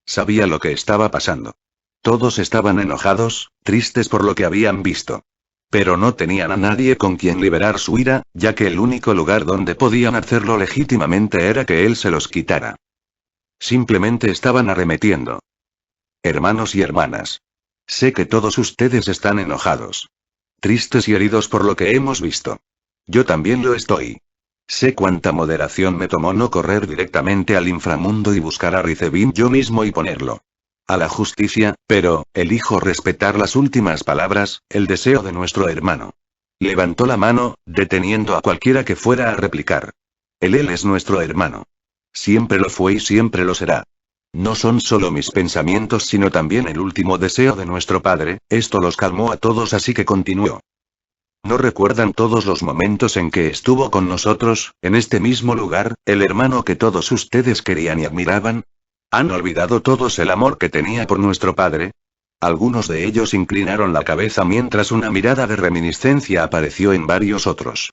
Sabía lo que estaba pasando. Todos estaban enojados, tristes por lo que habían visto. Pero no tenían a nadie con quien liberar su ira, ya que el único lugar donde podían hacerlo legítimamente era que él se los quitara. Simplemente estaban arremetiendo. Hermanos y hermanas. Sé que todos ustedes están enojados. Tristes y heridos por lo que hemos visto. Yo también lo estoy. Sé cuánta moderación me tomó no correr directamente al inframundo y buscar a Rizebim yo mismo y ponerlo a la justicia, pero, elijo respetar las últimas palabras, el deseo de nuestro hermano. Levantó la mano, deteniendo a cualquiera que fuera a replicar. Él es nuestro hermano. Siempre lo fue y siempre lo será. No son solo mis pensamientos sino también el último deseo de nuestro padre, esto los calmó a todos así que continuó. ¿No recuerdan todos los momentos en que estuvo con nosotros, en este mismo lugar, el hermano que todos ustedes querían y admiraban? ¿Han olvidado todos el amor que tenía por nuestro padre? Algunos de ellos inclinaron la cabeza mientras una mirada de reminiscencia apareció en varios otros.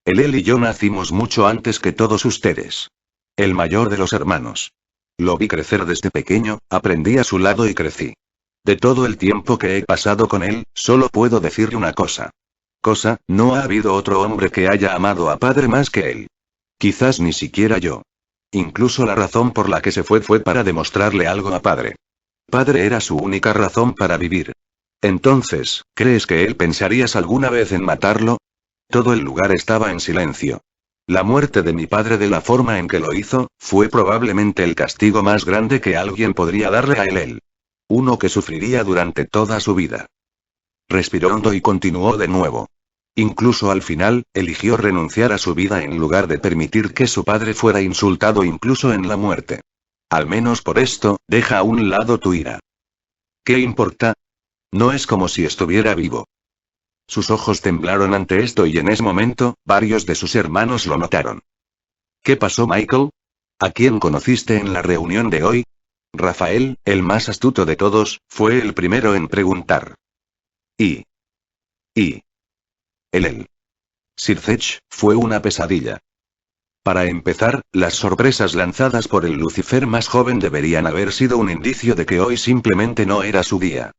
Él y yo nacimos mucho antes que todos ustedes. El mayor de los hermanos. Lo vi crecer desde pequeño, aprendí a su lado y crecí. De todo el tiempo que he pasado con él, solo puedo decirle una cosa. No ha habido otro hombre que haya amado a padre más que él. Quizás ni siquiera yo. Incluso la razón por la que se fue para demostrarle algo a padre. Padre era su única razón para vivir. Entonces, ¿crees que él pensarías alguna vez en matarlo? Todo el lugar estaba en silencio. La muerte de mi padre de la forma en que lo hizo, fue probablemente el castigo más grande que alguien podría darle a él. Uno que sufriría durante toda su vida. Respiró hondo y continuó de nuevo. Incluso al final, eligió renunciar a su vida en lugar de permitir que su padre fuera insultado incluso en la muerte. Al menos por esto, deja a un lado tu ira. ¿Qué importa? No es como si estuviera vivo. Sus ojos temblaron ante esto y en ese momento, varios de sus hermanos lo notaron. ¿Qué pasó, Michael? ¿A quién conociste en la reunión de hoy? Rafael, el más astuto de todos, fue el primero en preguntar. Él. Sircech, fue una pesadilla. Para empezar, las sorpresas lanzadas por el Lucifer más joven deberían haber sido un indicio de que hoy simplemente no era su día.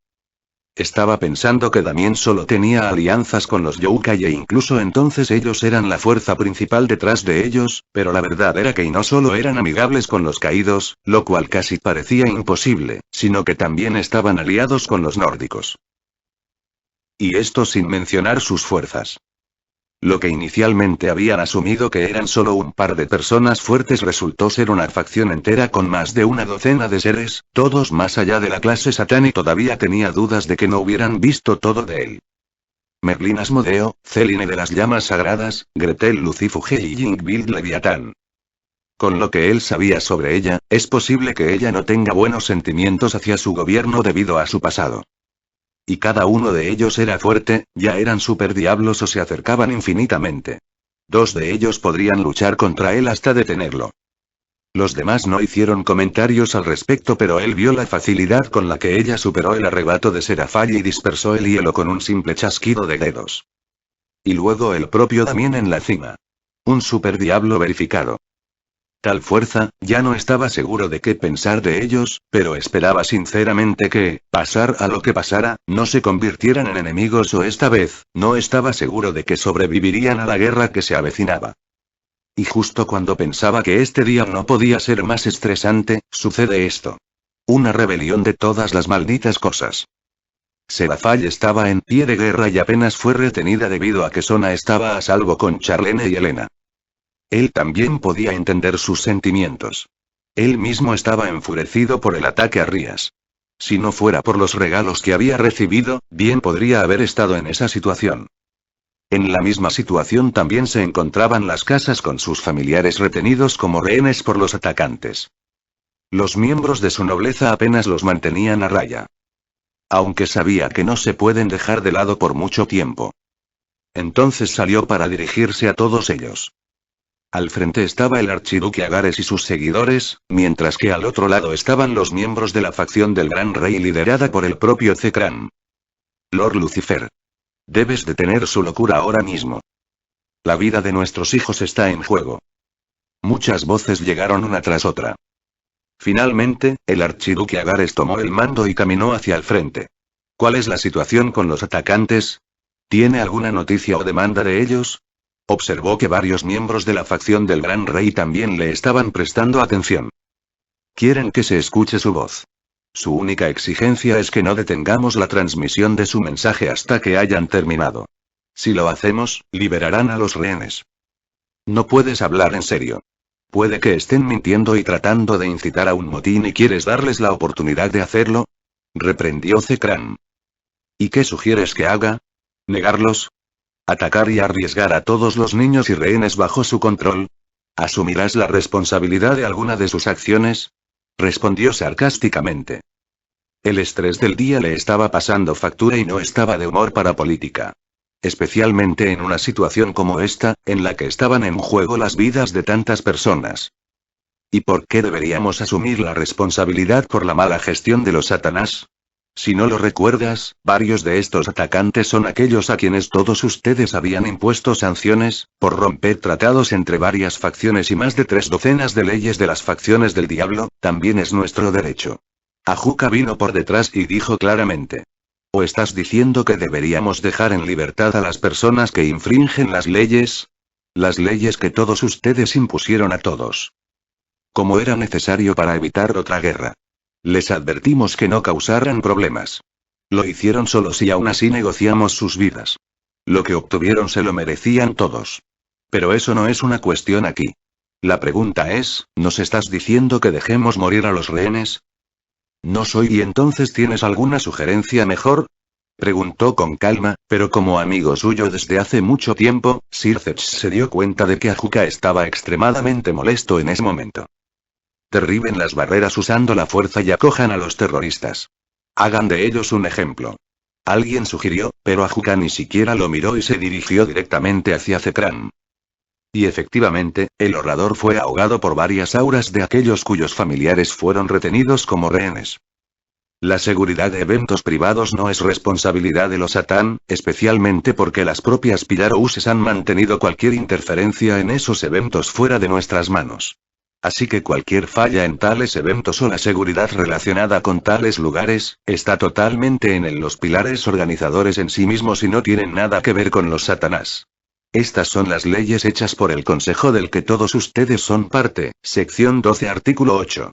Estaba pensando que Damien solo tenía alianzas con los Youkai e incluso entonces ellos eran la fuerza principal detrás de ellos, pero la verdad era que no solo eran amigables con los caídos, lo cual casi parecía imposible, sino que también estaban aliados con los nórdicos. Y esto sin mencionar sus fuerzas. Lo que inicialmente habían asumido que eran solo un par de personas fuertes resultó ser una facción entera con más de una docena de seres, todos más allá de la clase Satán, y todavía tenía dudas de que no hubieran visto todo de él. Merlín Asmodeo, Celine de las llamas sagradas, Gretel Lucifuge y Yngvild Leviatán. Con lo que él sabía sobre ella, es posible que ella no tenga buenos sentimientos hacia su gobierno debido a su pasado. Y cada uno de ellos era fuerte, ya eran superdiablos o se acercaban infinitamente. 2 de ellos podrían luchar contra él hasta detenerlo. Los demás no hicieron comentarios al respecto, pero él vio la facilidad con la que ella superó el arrebato de Serafall y dispersó el hielo con un simple chasquido de dedos. Y luego el propio Damien en la cima. Un superdiablo verificado. Tal fuerza, ya no estaba seguro de qué pensar de ellos, pero esperaba sinceramente que, pasar a lo que pasara, no se convirtieran en enemigos o esta vez, no estaba seguro de que sobrevivirían a la guerra que se avecinaba. Y justo cuando pensaba que este día no podía ser más estresante, sucede esto. Una rebelión de todas las malditas cosas. Serafall estaba en pie de guerra y apenas fue retenida debido a que Sona estaba a salvo con Charlene y Elena. Él también podía entender sus sentimientos. Él mismo estaba enfurecido por el ataque a Rías. Si no fuera por los regalos que había recibido, bien podría haber estado en esa situación. En la misma situación también se encontraban las casas con sus familiares retenidos como rehenes por los atacantes. Los miembros de su nobleza apenas los mantenían a raya. Aunque sabía que no se pueden dejar de lado por mucho tiempo. Entonces salió para dirigirse a todos ellos. Al frente estaba el archiduque Agares y sus seguidores, mientras que al otro lado estaban los miembros de la facción del Gran Rey liderada por el propio Zekran. Lord Lucifer. Debes detener su locura ahora mismo. La vida de nuestros hijos está en juego. Muchas voces llegaron una tras otra. Finalmente, el archiduque Agares tomó el mando y caminó hacia el frente. ¿Cuál es la situación con los atacantes? ¿Tiene alguna noticia o demanda de ellos? Observó que varios miembros de la facción del Gran Rey también le estaban prestando atención. Quieren que se escuche su voz. Su única exigencia es que no detengamos la transmisión de su mensaje hasta que hayan terminado. Si lo hacemos, liberarán a los rehenes. No puedes hablar en serio. Puede que estén mintiendo y tratando de incitar a un motín y quieres darles la oportunidad de hacerlo. Reprendió Zekran. ¿Y qué sugieres que haga? ¿Negarlos? ¿Atacar y arriesgar a todos los niños y rehenes bajo su control? ¿Asumirás la responsabilidad de alguna de sus acciones? Respondió sarcásticamente. El estrés del día le estaba pasando factura y no estaba de humor para política. Especialmente en una situación como esta, en la que estaban en juego las vidas de tantas personas. ¿Y por qué deberíamos asumir la responsabilidad por la mala gestión de los Satanás? Si no lo recuerdas, varios de estos atacantes son aquellos a quienes todos ustedes habían impuesto sanciones, por romper tratados entre varias facciones y más de 3 docenas de leyes de las facciones del diablo, también es nuestro derecho. Ajuka vino por detrás y dijo claramente. ¿O estás diciendo que deberíamos dejar en libertad a las personas que infringen las leyes? Las leyes que todos ustedes impusieron a todos. Como era necesario para evitar otra guerra. Les advertimos que no causaran problemas. Lo hicieron solos y aún así negociamos sus vidas. Lo que obtuvieron se lo merecían todos. Pero eso no es una cuestión aquí. La pregunta es, ¿nos estás diciendo que dejemos morir a los rehenes? No soy. ¿Y entonces tienes alguna sugerencia mejor? Preguntó con calma, pero como amigo suyo desde hace mucho tiempo, Sir Zetch se dio cuenta de que Ajuka estaba extremadamente molesto en ese momento. Derriben las barreras usando la fuerza y acojan a los terroristas. Hagan de ellos un ejemplo. Alguien sugirió, pero Ajuka ni siquiera lo miró y se dirigió directamente hacia Zekran. Y efectivamente, el orador fue ahogado por varias auras de aquellos cuyos familiares fueron retenidos como rehenes. La seguridad de eventos privados no es responsabilidad de los Satán, especialmente porque las propias Pillarouses han mantenido cualquier interferencia en esos eventos fuera de nuestras manos. Así que cualquier falla en tales eventos o la seguridad relacionada con tales lugares, está totalmente en los pilares organizadores en sí mismos y no tienen nada que ver con los Satanás. Estas son las leyes hechas por el Consejo del que todos ustedes son parte, sección 12 artículo 8.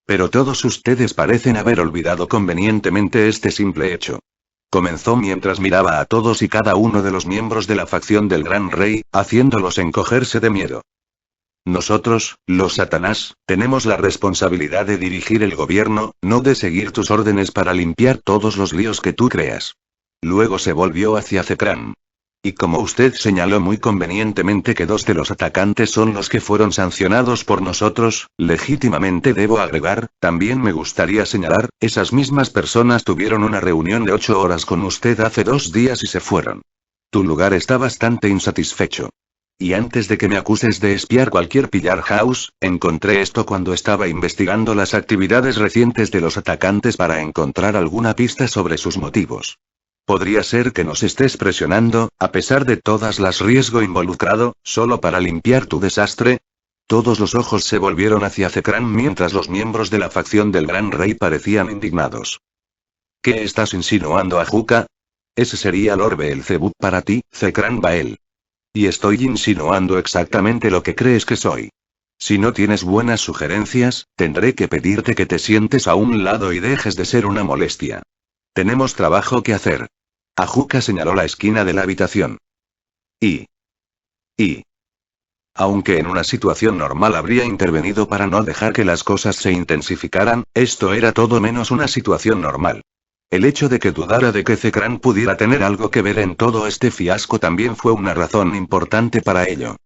Pero todos ustedes parecen haber olvidado convenientemente este simple hecho. Comenzó mientras miraba a todos y cada uno de los miembros de la facción del Gran Rey, haciéndolos encogerse de miedo. Nosotros, los Satanás, tenemos la responsabilidad de dirigir el gobierno, no de seguir tus órdenes para limpiar todos los líos que tú creas. Luego se volvió hacia Zekran. Y como usted señaló muy convenientemente que 2 de los atacantes son los que fueron sancionados por nosotros, legítimamente debo agregar, también me gustaría señalar, esas mismas personas tuvieron una reunión de 8 horas con usted hace 2 días y se fueron. Tu lugar está bastante insatisfecho. Y antes de que me acuses de espiar cualquier Pillar House, encontré esto cuando estaba investigando las actividades recientes de los atacantes para encontrar alguna pista sobre sus motivos. ¿Podría ser que nos estés presionando, a pesar de todas las riesgo involucrado, solo para limpiar tu desastre? Todos los ojos se volvieron hacia Zekran mientras los miembros de la facción del Gran Rey parecían indignados. ¿Qué estás insinuando, Ajuka? Ese sería Lord Beelzebub para ti, Zekran Bael. Y estoy insinuando exactamente lo que crees que soy. Si no tienes buenas sugerencias, tendré que pedirte que te sientes a un lado y dejes de ser una molestia. Tenemos trabajo que hacer. Ajuka señaló la esquina de la habitación. Y. Aunque en una situación normal habría intervenido para no dejar que las cosas se intensificaran, esto era todo menos una situación normal. El hecho de que dudara de que Zekran pudiera tener algo que ver en todo este fiasco también fue una razón importante para ello.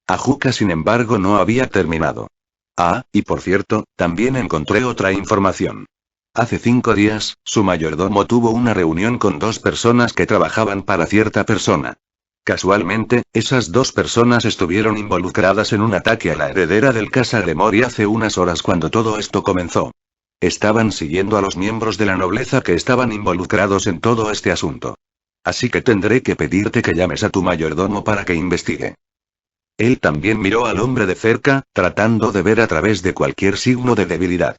Ajuka sin embargo no había terminado. Y por cierto, también encontré otra información. Hace 5 días, su mayordomo tuvo una reunión con 2 personas que trabajaban para cierta persona. Casualmente, esas 2 personas estuvieron involucradas en un ataque a la heredera del Casa de Mori hace unas horas cuando todo esto comenzó. Estaban siguiendo a los miembros de la nobleza que estaban involucrados en todo este asunto. Así que tendré que pedirte que llames a tu mayordomo para que investigue. Él también miró al hombre de cerca, tratando de ver a través de cualquier signo de debilidad.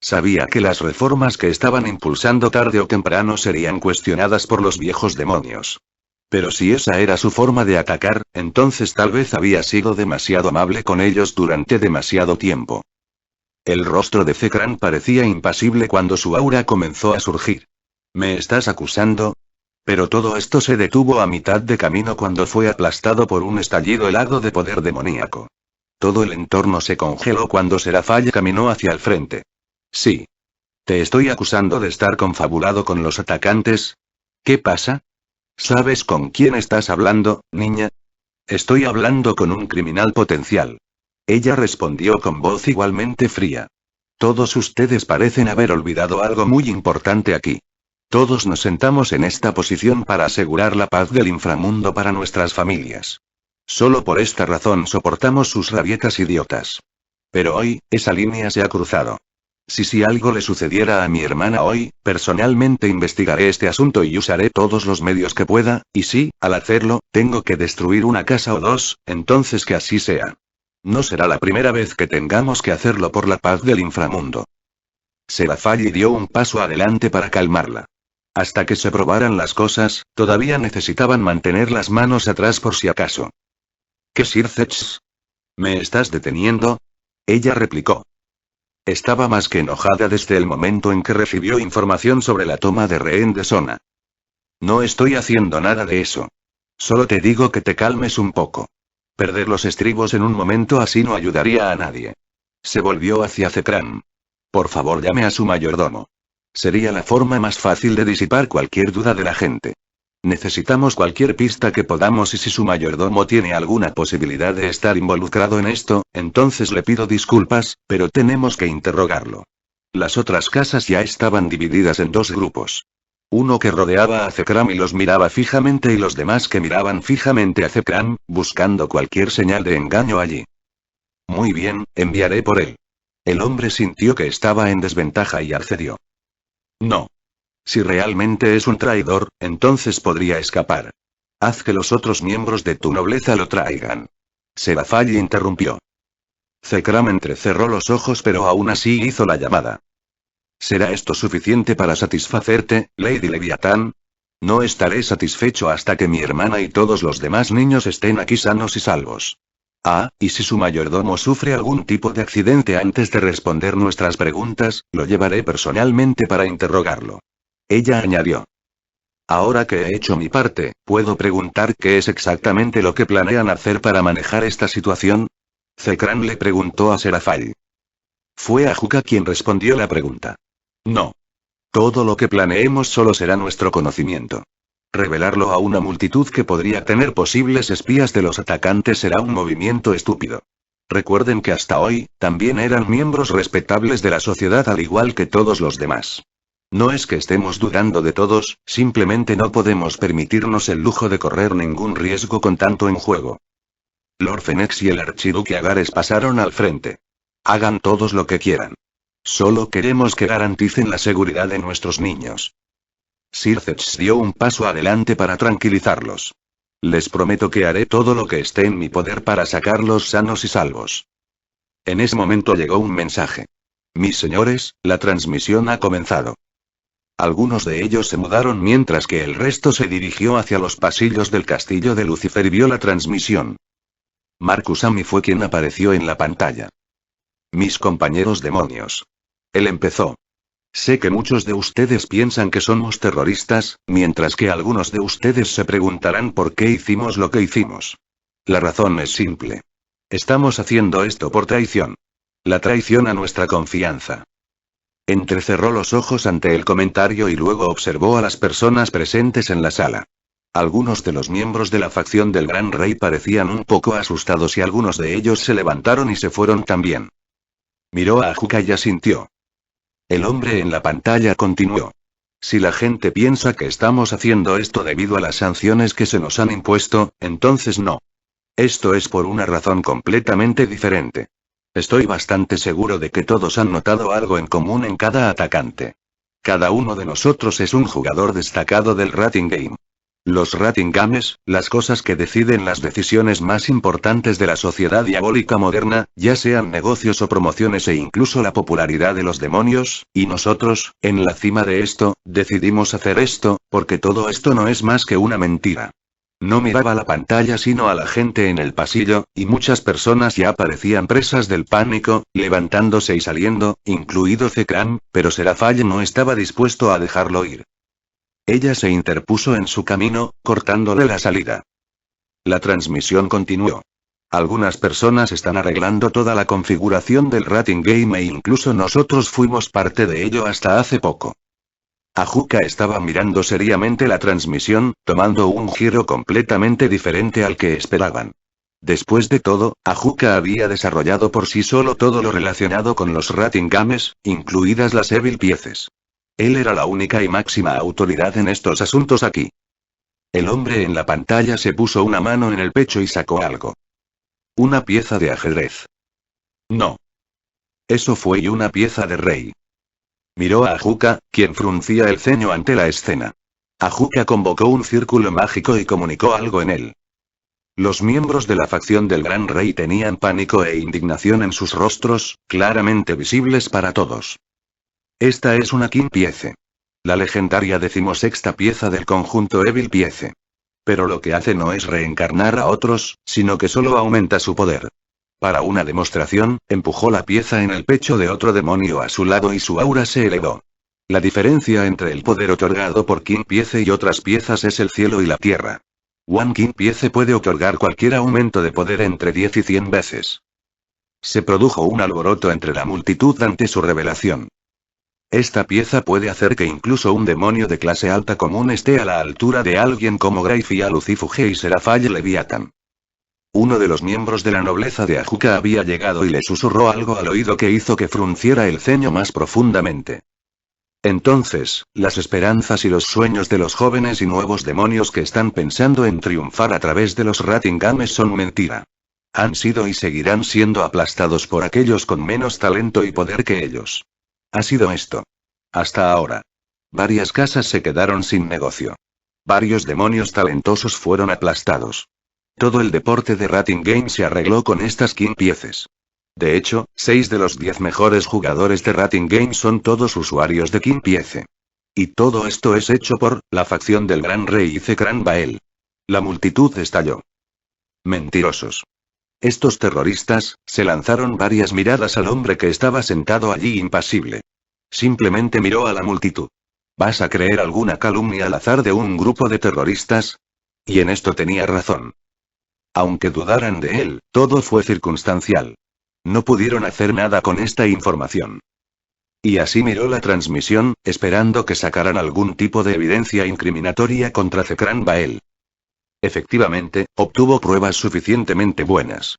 Sabía que las reformas que estaban impulsando tarde o temprano serían cuestionadas por los viejos demonios. Pero si esa era su forma de atacar, entonces tal vez había sido demasiado amable con ellos durante demasiado tiempo. El rostro de Zekran parecía impasible cuando su aura comenzó a surgir. ¿Me estás acusando? Pero todo esto se detuvo a mitad de camino cuando fue aplastado por un estallido helado de poder demoníaco. Todo el entorno se congeló cuando Serafall caminó hacia el frente. Sí. ¿Te estoy acusando de estar confabulado con los atacantes? ¿Qué pasa? ¿Sabes con quién estás hablando, niña? Estoy hablando con un criminal potencial. Ella respondió con voz igualmente fría. Todos ustedes parecen haber olvidado algo muy importante aquí. Todos nos sentamos en esta posición para asegurar la paz del inframundo para nuestras familias. Solo por esta razón soportamos sus rabietas idiotas. Pero hoy, esa línea se ha cruzado. Si algo le sucediera a mi hermana hoy, personalmente investigaré este asunto y usaré todos los medios que pueda, y si, al hacerlo, tengo que destruir una casa o 2, entonces que así sea. No será la primera vez que tengamos que hacerlo por la paz del inframundo. Serafall dio un paso adelante para calmarla. Hasta que se probaran las cosas, todavía necesitaban mantener las manos atrás por si acaso. ¿Qué Sir Zetch? ¿Me estás deteniendo? Ella replicó. Estaba más que enojada desde el momento en que recibió información sobre la toma de rehén de Sona. No estoy haciendo nada de eso. Solo te digo que te calmes un poco. Perder los estribos en un momento así no ayudaría a nadie. Se volvió hacia Zekran. Por favor, llame a su mayordomo. Sería la forma más fácil de disipar cualquier duda de la gente. Necesitamos cualquier pista que podamos y si su mayordomo tiene alguna posibilidad de estar involucrado en esto, entonces le pido disculpas, pero tenemos que interrogarlo. Las otras casas ya estaban divididas en 2 grupos. Uno que rodeaba a Zekran y los miraba fijamente y los demás que miraban fijamente a Zekran, buscando cualquier señal de engaño allí. Muy bien, enviaré por él. El hombre sintió que estaba en desventaja y accedió. No. Si realmente es un traidor, entonces podría escapar. Haz que los otros miembros de tu nobleza lo traigan. Serafall interrumpió. Zekram entrecerró los ojos pero aún así hizo la llamada. ¿Será esto suficiente para satisfacerte, Lady Leviatán? No estaré satisfecho hasta que mi hermana y todos los demás niños estén aquí sanos y salvos. Ah, y si su mayordomo sufre algún tipo de accidente antes de responder nuestras preguntas, lo llevaré personalmente para interrogarlo. Ella añadió. Ahora que he hecho mi parte, ¿puedo preguntar qué es exactamente lo que planean hacer para manejar esta situación? Zekran le preguntó a Serafall. Fue Ajuka quien respondió la pregunta. No. Todo lo que planeemos solo será nuestro conocimiento. Revelarlo a una multitud que podría tener posibles espías de los atacantes será un movimiento estúpido. Recuerden que hasta hoy, también eran miembros respetables de la sociedad al igual que todos los demás. No es que estemos dudando de todos, simplemente no podemos permitirnos el lujo de correr ningún riesgo con tanto en juego. Lord Fennex y el archiduque Agares pasaron al frente. Hagan todos lo que quieran. Solo queremos que garanticen la seguridad de nuestros niños. Sir Zetch dio un paso adelante para tranquilizarlos. Les prometo que haré todo lo que esté en mi poder para sacarlos sanos y salvos. En ese momento llegó un mensaje. Mis señores, la transmisión ha comenzado. Algunos de ellos se mudaron mientras que el resto se dirigió hacia los pasillos del castillo de Lucifer y vio la transmisión. Marcus Amy fue quien apareció en la pantalla. Mis compañeros demonios. Él empezó. Sé que muchos de ustedes piensan que somos terroristas, mientras que algunos de ustedes se preguntarán por qué hicimos lo que hicimos. La razón es simple. Estamos haciendo esto por traición. La traición a nuestra confianza. Entrecerró los ojos ante el comentario y luego observó a las personas presentes en la sala. Algunos de los miembros de la facción del Gran Rey parecían un poco asustados y algunos de ellos se levantaron y se fueron también. Miró a Ajuka y asintió. El hombre en la pantalla continuó. Si la gente piensa que estamos haciendo esto debido a las sanciones que se nos han impuesto, entonces no. Esto es por una razón completamente diferente. Estoy bastante seguro de que todos han notado algo en común en cada atacante. Cada uno de nosotros es un jugador destacado del Rating Game. Los Rating Games, las cosas que deciden las decisiones más importantes de la sociedad diabólica moderna, ya sean negocios o promociones e incluso la popularidad de los demonios, y nosotros, en la cima de esto, decidimos hacer esto, porque todo esto no es más que una mentira. No miraba la pantalla sino a la gente en el pasillo, y muchas personas ya parecían presas del pánico, levantándose y saliendo, incluido Zekram, pero Serafall no estaba dispuesto a dejarlo ir. Ella se interpuso en su camino, cortándole la salida. La transmisión continuó. Algunas personas están arreglando toda la configuración del Rating Game e incluso nosotros fuimos parte de ello hasta hace poco. Ajuka estaba mirando seriamente la transmisión, tomando un giro completamente diferente al que esperaban. Después de todo, Ajuka había desarrollado por sí solo todo lo relacionado con los Rating Games, incluidas las Evil Pieces. Él era la única y máxima autoridad en estos asuntos aquí. El hombre en la pantalla se puso una mano en el pecho y sacó algo. Una pieza de ajedrez. No. Eso fue una pieza de rey. Miró a Ajuka, quien fruncía el ceño ante la escena. Ajuka convocó un círculo mágico y comunicó algo en él. Los miembros de la facción del Gran Rey tenían pánico e indignación en sus rostros, claramente visibles para todos. Esta es una King Piece. La legendaria 16ª pieza del conjunto Evil Piece. Pero lo que hace no es reencarnar a otros, sino que solo aumenta su poder. Para una demostración, empujó la pieza en el pecho de otro demonio a su lado y su aura se elevó. La diferencia entre el poder otorgado por King Piece y otras piezas es el cielo y la tierra. One King Piece puede otorgar cualquier aumento de poder entre 10 y 100 veces. Se produjo un alboroto entre la multitud ante su revelación. Esta pieza puede hacer que incluso un demonio de clase alta común esté a la altura de alguien como Greyfia Lucifuge y Serafall Leviathan. Uno de los miembros de la nobleza de Ajuka había llegado y le susurró algo al oído que hizo que frunciera el ceño más profundamente. Entonces, las esperanzas y los sueños de los jóvenes y nuevos demonios que están pensando en triunfar a través de los Rating Games son mentira. Han sido y seguirán siendo aplastados por aquellos con menos talento y poder que ellos. Ha sido esto. Hasta ahora. Varias casas se quedaron sin negocio. Varios demonios talentosos fueron aplastados. Todo el deporte de Rating Game se arregló con estas King Pieces. De hecho, 6 de los 10 mejores jugadores de Rating Games son todos usuarios de King Piece. Y todo esto es hecho por la facción del Gran Rey y Zekran Bael. La multitud estalló. Mentirosos. Estos terroristas se lanzaron varias miradas al hombre que estaba sentado allí impasible. Simplemente miró a la multitud. ¿Vas a creer alguna calumnia al azar de un grupo de terroristas? Y en esto tenía razón. Aunque dudaran de él, todo fue circunstancial. No pudieron hacer nada con esta información. Y así miró la transmisión, esperando que sacaran algún tipo de evidencia incriminatoria contra Zekran Bael. Efectivamente, obtuvo pruebas suficientemente buenas.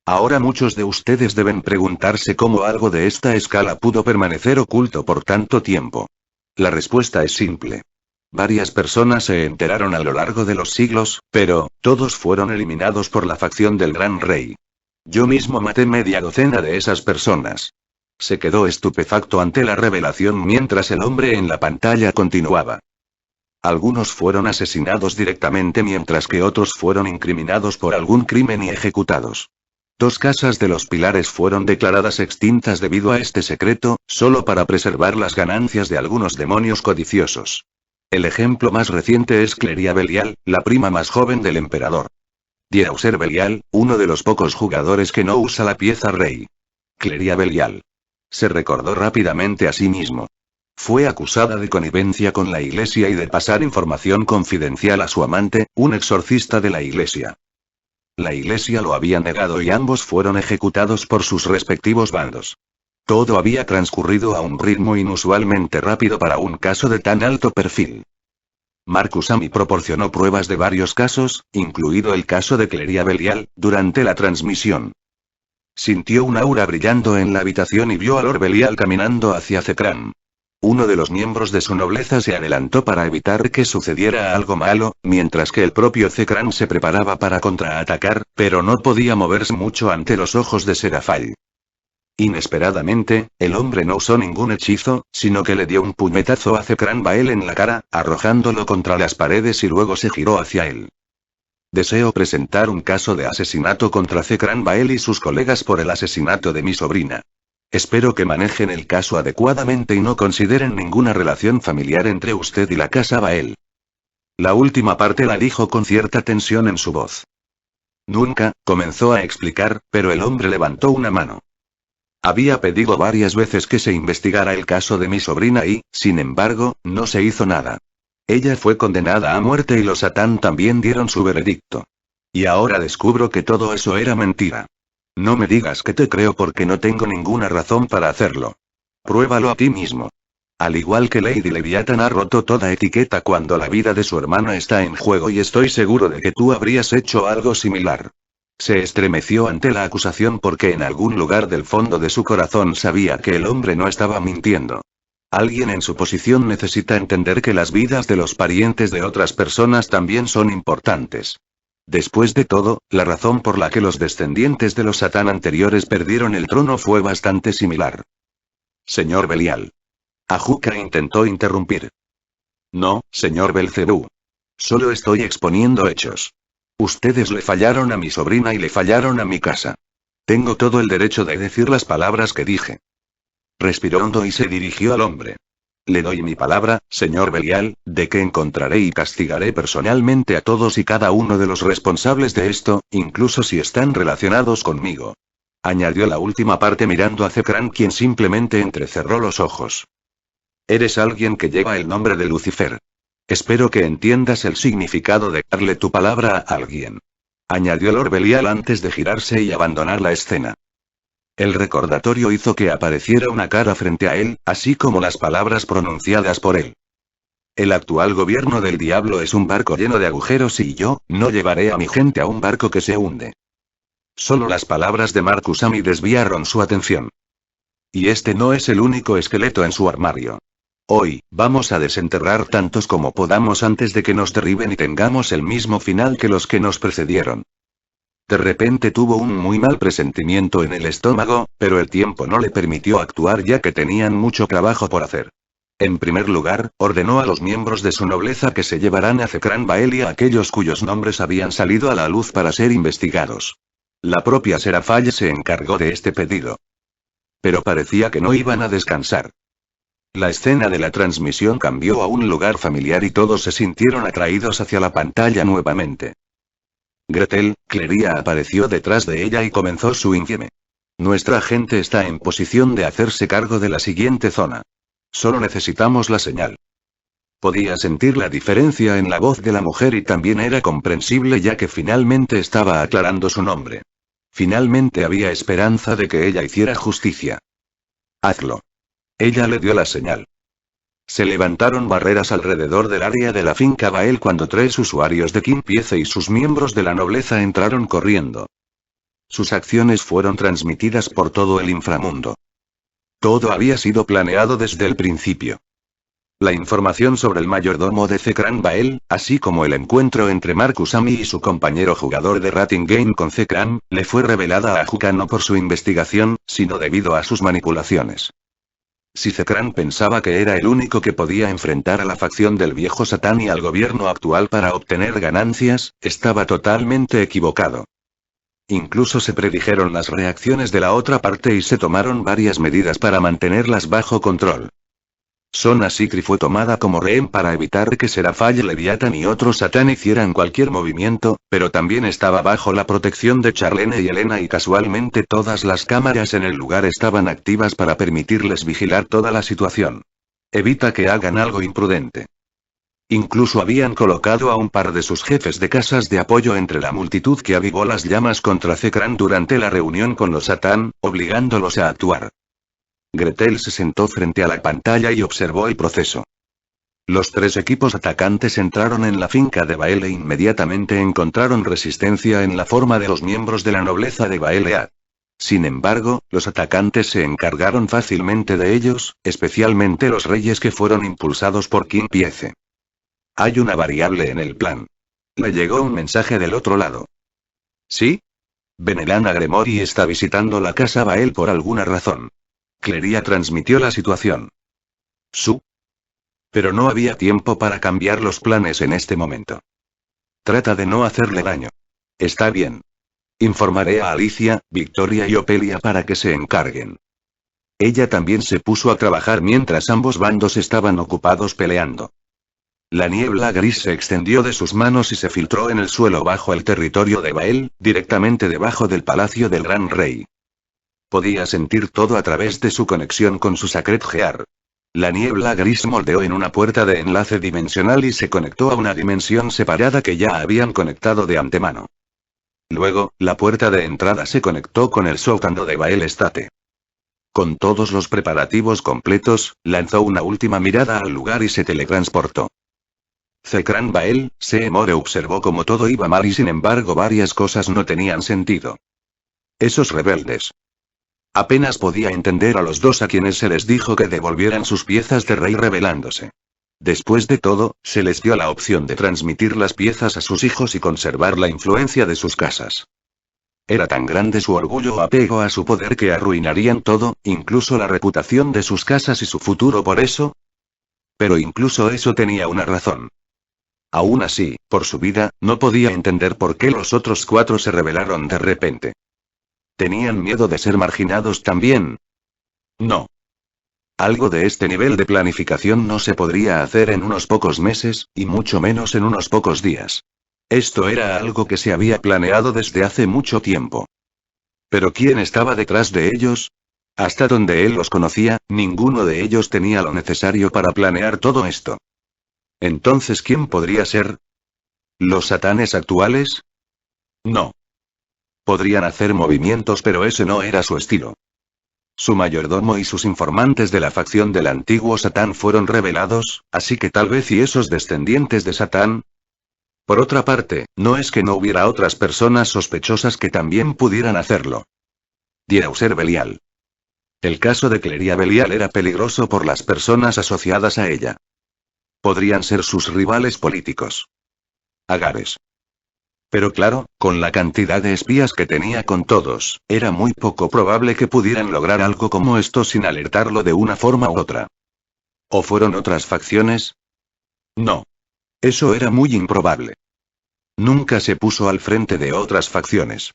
Ahora muchos de ustedes deben preguntarse cómo algo de esta escala pudo permanecer oculto por tanto tiempo. La respuesta es simple. Varias personas se enteraron a lo largo de los siglos, pero todos fueron eliminados por la facción del Gran Rey. Yo mismo maté media docena de esas personas. Se quedó estupefacto ante la revelación mientras el hombre en la pantalla continuaba. Algunos fueron asesinados directamente mientras que otros fueron incriminados por algún crimen y ejecutados. 2 casas de los pilares fueron declaradas extintas debido a este secreto, solo para preservar las ganancias de algunos demonios codiciosos. El ejemplo más reciente es Cleria Belial, la prima más joven del emperador. Dieuser Belial, uno de los pocos jugadores que no usa la pieza rey. Cleria Belial. Se recordó rápidamente a sí mismo. Fue acusada de connivencia con la iglesia y de pasar información confidencial a su amante, un exorcista de la iglesia. La iglesia lo había negado y ambos fueron ejecutados por sus respectivos bandos. Todo había transcurrido a un ritmo inusualmente rápido para un caso de tan alto perfil. Marcus Amy proporcionó pruebas de varios casos, incluido el caso de Cleria Belial, durante la transmisión. Sintió un aura brillando en la habitación y vio a Lord Belial caminando hacia Zekran. Uno de los miembros de su nobleza se adelantó para evitar que sucediera algo malo, mientras que el propio Zekran se preparaba para contraatacar, pero no podía moverse mucho ante los ojos de Serafall. Inesperadamente, el hombre no usó ningún hechizo, sino que le dio un puñetazo a Zekran Bael en la cara, arrojándolo contra las paredes y luego se giró hacia él. Deseo presentar un caso de asesinato contra Zekran Bael y sus colegas por el asesinato de mi sobrina. Espero que manejen el caso adecuadamente y no consideren ninguna relación familiar entre usted y la casa Bael. La última parte la dijo con cierta tensión en su voz. Nunca, comenzó a explicar, pero el hombre levantó una mano. Había pedido varias veces que se investigara el caso de mi sobrina y, sin embargo, no se hizo nada. Ella fue condenada a muerte y los Satán también dieron su veredicto. Y ahora descubro que todo eso era mentira. No me digas que te creo porque no tengo ninguna razón para hacerlo. Pruébalo a ti mismo. Al igual que Lady Leviathan ha roto toda etiqueta cuando la vida de su hermana está en juego y estoy seguro de que tú habrías hecho algo similar. Se estremeció ante la acusación porque en algún lugar del fondo de su corazón sabía que el hombre no estaba mintiendo. Alguien en su posición necesita entender que las vidas de los parientes de otras personas también son importantes. Después de todo, la razón por la que los descendientes de los Satán anteriores perdieron el trono fue bastante similar. Señor Belial. Ajuka intentó interrumpir. No, señor Belcebú. Solo estoy exponiendo hechos. Ustedes le fallaron a mi sobrina y le fallaron a mi casa. Tengo todo el derecho de decir las palabras que dije. Respiró hondo y se dirigió al hombre. Le doy mi palabra, señor Belial, de que encontraré y castigaré personalmente a todos y cada uno de los responsables de esto, incluso si están relacionados conmigo. Añadió la última parte mirando a Zekran, quien simplemente entrecerró los ojos. Eres alguien que lleva el nombre de Lucifer. Espero que entiendas el significado de darle tu palabra a alguien. Añadió Lord Belial antes de girarse y abandonar la escena. El recordatorio hizo que apareciera una cara frente a él, así como las palabras pronunciadas por él. El actual gobierno del diablo es un barco lleno de agujeros y yo, no llevaré a mi gente a un barco que se hunde. Solo las palabras de Marcus Amy desviaron su atención. Y este no es el único esqueleto en su armario. Hoy, vamos a desenterrar tantos como podamos antes de que nos derriben y tengamos el mismo final que los que nos precedieron. De repente tuvo un muy mal presentimiento en el estómago, pero el tiempo no le permitió actuar ya que tenían mucho trabajo por hacer. En primer lugar, ordenó a los miembros de su nobleza que se llevaran a Zekran Bael y a aquellos cuyos nombres habían salido a la luz para ser investigados. La propia Seraphale se encargó de este pedido. Pero parecía que no iban a descansar. La escena de la transmisión cambió a un lugar familiar y todos se sintieron atraídos hacia la pantalla nuevamente. Gretel, Cleria apareció detrás de ella y comenzó su infieme. Nuestra gente está en posición de hacerse cargo de la siguiente zona. Solo necesitamos la señal. Podía sentir la diferencia en la voz de la mujer y también era comprensible ya que finalmente estaba aclarando su nombre. Finalmente había esperanza de que ella hiciera justicia. Hazlo. Ella le dio la señal. Se levantaron barreras alrededor del área de la finca Bael cuando 3 usuarios de Quimpiece y sus miembros de la nobleza entraron corriendo. Sus acciones fueron transmitidas por todo el inframundo. Todo había sido planeado desde el principio. La información sobre el mayordomo de Zekran Bael, así como el encuentro entre Marcus Ami y su compañero jugador de Rating Game con Zekran, le fue revelada a Juka no por su investigación, sino debido a sus manipulaciones. Si Zekran pensaba que era el único que podía enfrentar a la facción del viejo Satán y al gobierno actual para obtener ganancias, estaba totalmente equivocado. Incluso se predijeron las reacciones de la otra parte y se tomaron varias medidas para mantenerlas bajo control. Sona Sikri fue tomada como rehén para evitar que Seraphale Leviathan y otros Satán hicieran cualquier movimiento, pero también estaba bajo la protección de Charlene y Elena y casualmente todas las cámaras en el lugar estaban activas para permitirles vigilar toda la situación. Evita que hagan algo imprudente. Incluso habían colocado a un par de sus jefes de casas de apoyo entre la multitud que avivó las llamas contra Zekran durante la reunión con los Satán, obligándolos a actuar. Gretel se sentó frente a la pantalla y observó el proceso. Los 3 equipos atacantes entraron en la finca de Bael e inmediatamente encontraron resistencia en la forma de los miembros de la nobleza de Baelea. Sin embargo, los atacantes se encargaron fácilmente de ellos, especialmente los reyes que fueron impulsados por Quimpiece. Hay una variable en el plan. Le llegó un mensaje del otro lado. ¿Sí? Benelana Gremori está visitando la casa Bael por alguna razón. Cleria transmitió la situación. Pero no había tiempo para cambiar los planes en este momento. Trata de no hacerle daño. Está bien. Informaré a Alicia, Victoria y Opelia para que se encarguen. Ella también se puso a trabajar mientras ambos bandos estaban ocupados peleando. La niebla gris se extendió de sus manos y se filtró en el suelo bajo el territorio de Bael, directamente debajo del palacio del Gran Rey. Podía sentir todo a través de su conexión con su Sacred Gear. La niebla gris moldeó en una puerta de enlace dimensional y se conectó a una dimensión separada que ya habían conectado de antemano. Luego, la puerta de entrada se conectó con el sótano de Bael Estate. Con todos los preparativos completos, lanzó una última mirada al lugar y se teletransportó. Zekran Bael, Seemore observó cómo todo iba mal y sin embargo varias cosas no tenían sentido. Esos rebeldes. Apenas podía entender a los 2 a quienes se les dijo que devolvieran sus piezas de rey rebelándose. Después de todo, se les dio la opción de transmitir las piezas a sus hijos y conservar la influencia de sus casas. Era tan grande su orgullo o apego a su poder que arruinarían todo, incluso la reputación de sus casas y su futuro por eso. Pero incluso eso tenía una razón. Aún así, por su vida, no podía entender por qué los otros 4 se rebelaron de repente. ¿Tenían miedo de ser marginados también? No. Algo de este nivel de planificación no se podría hacer en unos pocos meses, y mucho menos en unos pocos días. Esto era algo que se había planeado desde hace mucho tiempo. ¿Pero quién estaba detrás de ellos? Hasta donde él los conocía, ninguno de ellos tenía lo necesario para planear todo esto. Entonces, ¿quién podría ser? ¿Los satanes actuales? No. Podrían hacer movimientos, pero ese no era su estilo. Su mayordomo y sus informantes de la facción del antiguo Satán fueron revelados, así que tal vez y esos descendientes de Satán. Por otra parte, no es que no hubiera otras personas sospechosas que también pudieran hacerlo. Dieuser Belial. El caso de Cleria Belial era peligroso por las personas asociadas a ella. Podrían ser sus rivales políticos. Agares. Pero claro, con la cantidad de espías que tenía con todos, era muy poco probable que pudieran lograr algo como esto sin alertarlo de una forma u otra. ¿O fueron otras facciones? No. Eso era muy improbable. Nunca se puso al frente de otras facciones.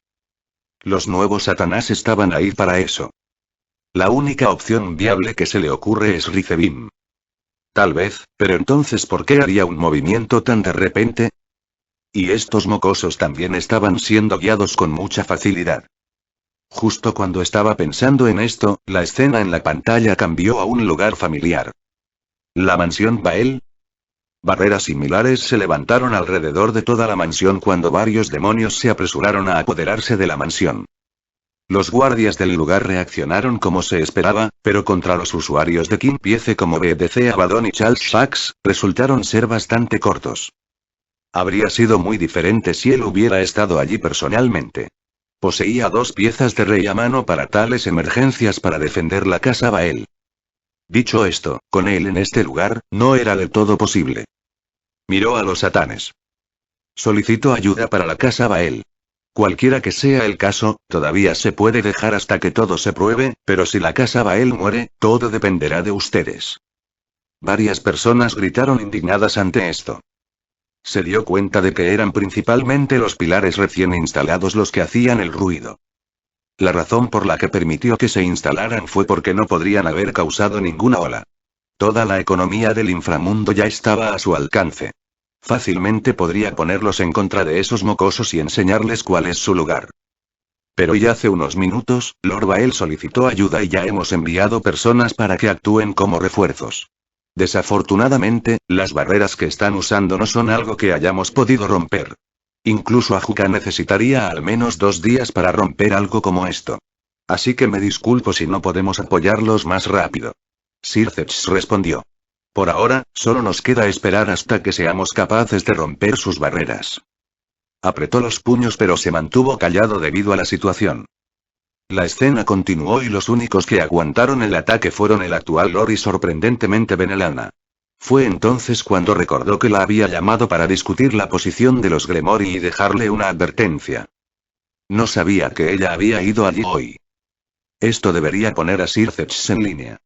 Los nuevos Satanás estaban ahí para eso. La única opción viable que se le ocurre es Rizebim. Tal vez, pero entonces ¿por qué haría un movimiento tan de repente? Y estos mocosos también estaban siendo guiados con mucha facilidad. Justo cuando estaba pensando en esto, la escena en la pantalla cambió a un lugar familiar. ¿La mansión Bael? Barreras similares se levantaron alrededor de toda la mansión cuando varios demonios se apresuraron a apoderarse de la mansión. Los guardias del lugar reaccionaron como se esperaba, pero contra los usuarios de Kim Piece como BDC Abaddon y Charles Sachs, resultaron ser bastante cortos. Habría sido muy diferente si él hubiera estado allí personalmente. Poseía 2 piezas de rey a mano para tales emergencias para defender la casa Bael. Dicho esto, con él en este lugar, no era del todo posible. Miró a los satanes. Solicito ayuda para la casa Bael. Cualquiera que sea el caso, todavía se puede dejar hasta que todo se pruebe, pero si la casa Bael muere, todo dependerá de ustedes. Varias personas gritaron indignadas ante esto. Se dio cuenta de que eran principalmente los pilares recién instalados los que hacían el ruido. La razón por la que permitió que se instalaran fue porque no podrían haber causado ninguna ola. Toda la economía del inframundo ya estaba a su alcance. Fácilmente podría ponerlos en contra de esos mocosos y enseñarles cuál es su lugar. Pero ya hace unos minutos, Lord Bael solicitó ayuda y ya hemos enviado personas para que actúen como refuerzos. Desafortunadamente, las barreras que están usando no son algo que hayamos podido romper. Incluso Ajuka necesitaría al menos 2 días para romper algo como esto. Así que me disculpo si no podemos apoyarlos más rápido. Sir Zetch respondió. Por ahora, solo nos queda esperar hasta que seamos capaces de romper sus barreras. Apretó los puños pero se mantuvo callado debido a la situación. La escena continuó y los únicos que aguantaron el ataque fueron el actual Lord y sorprendentemente Benelana. Fue entonces cuando recordó que la había llamado para discutir la posición de los Gremori y dejarle una advertencia. No sabía que ella había ido allí hoy. Esto debería poner a Sir Zetch en línea.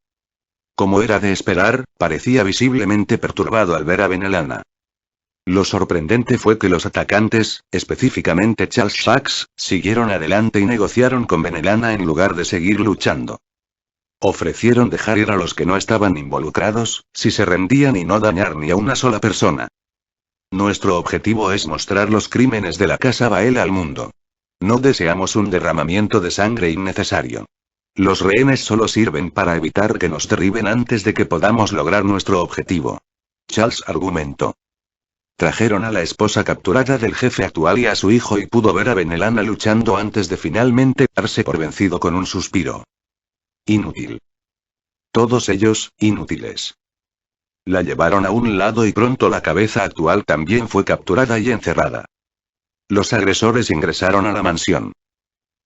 Como era de esperar, parecía visiblemente perturbado al ver a Benelana. Lo sorprendente fue que los atacantes, específicamente Charles Sachs, siguieron adelante y negociaron con Benelana en lugar de seguir luchando. Ofrecieron dejar ir a los que no estaban involucrados, si se rendían y no dañar ni a una sola persona. Nuestro objetivo es mostrar los crímenes de la casa Bael al mundo. No deseamos un derramamiento de sangre innecesario. Los rehenes solo sirven para evitar que nos derriben antes de que podamos lograr nuestro objetivo. Charles argumentó. Trajeron a la esposa capturada del jefe actual y a su hijo y pudo ver a Benelana luchando antes de finalmente darse por vencido con un suspiro. Inútil. Todos ellos, inútiles. La llevaron a un lado y pronto la cabeza actual también fue capturada y encerrada. Los agresores ingresaron a la mansión.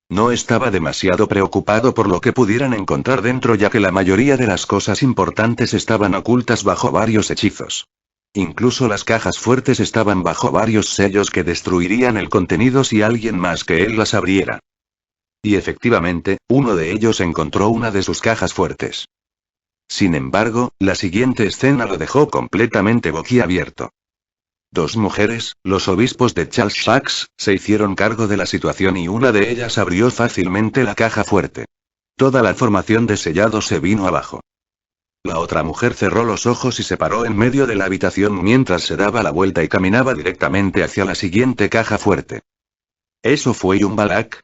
No estaba demasiado preocupado por lo que pudieran encontrar dentro ya que la mayoría de las cosas importantes estaban ocultas bajo varios hechizos. Incluso las cajas fuertes estaban bajo varios sellos que destruirían el contenido si alguien más que él las abriera. Y efectivamente, uno de ellos encontró una de sus cajas fuertes. Sin embargo, la siguiente escena lo dejó completamente boquiabierto. 2 mujeres, los obispos de Charles Sachs, se hicieron cargo de la situación y una de ellas abrió fácilmente la caja fuerte. Toda la formación de sellado se vino abajo. La otra mujer cerró los ojos y se paró en medio de la habitación mientras se daba la vuelta y caminaba directamente hacia la siguiente caja fuerte. ¿Eso fue un Balak?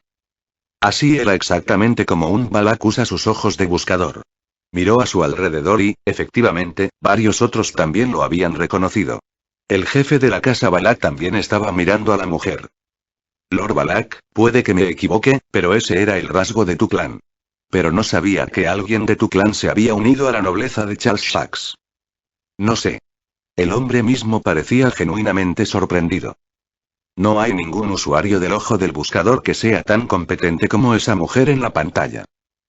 Así era exactamente como un Balak usa sus ojos de buscador. Miró a su alrededor y, efectivamente, varios otros también lo habían reconocido. El jefe de la casa Balak también estaba mirando a la mujer. Lord Balak, puede que me equivoque, pero ese era el rasgo de tu clan. Pero no sabía que alguien de tu clan se había unido a la nobleza de Charles Sachs. No sé. El hombre mismo parecía genuinamente sorprendido. No hay ningún usuario del ojo del buscador que sea tan competente como esa mujer en la pantalla.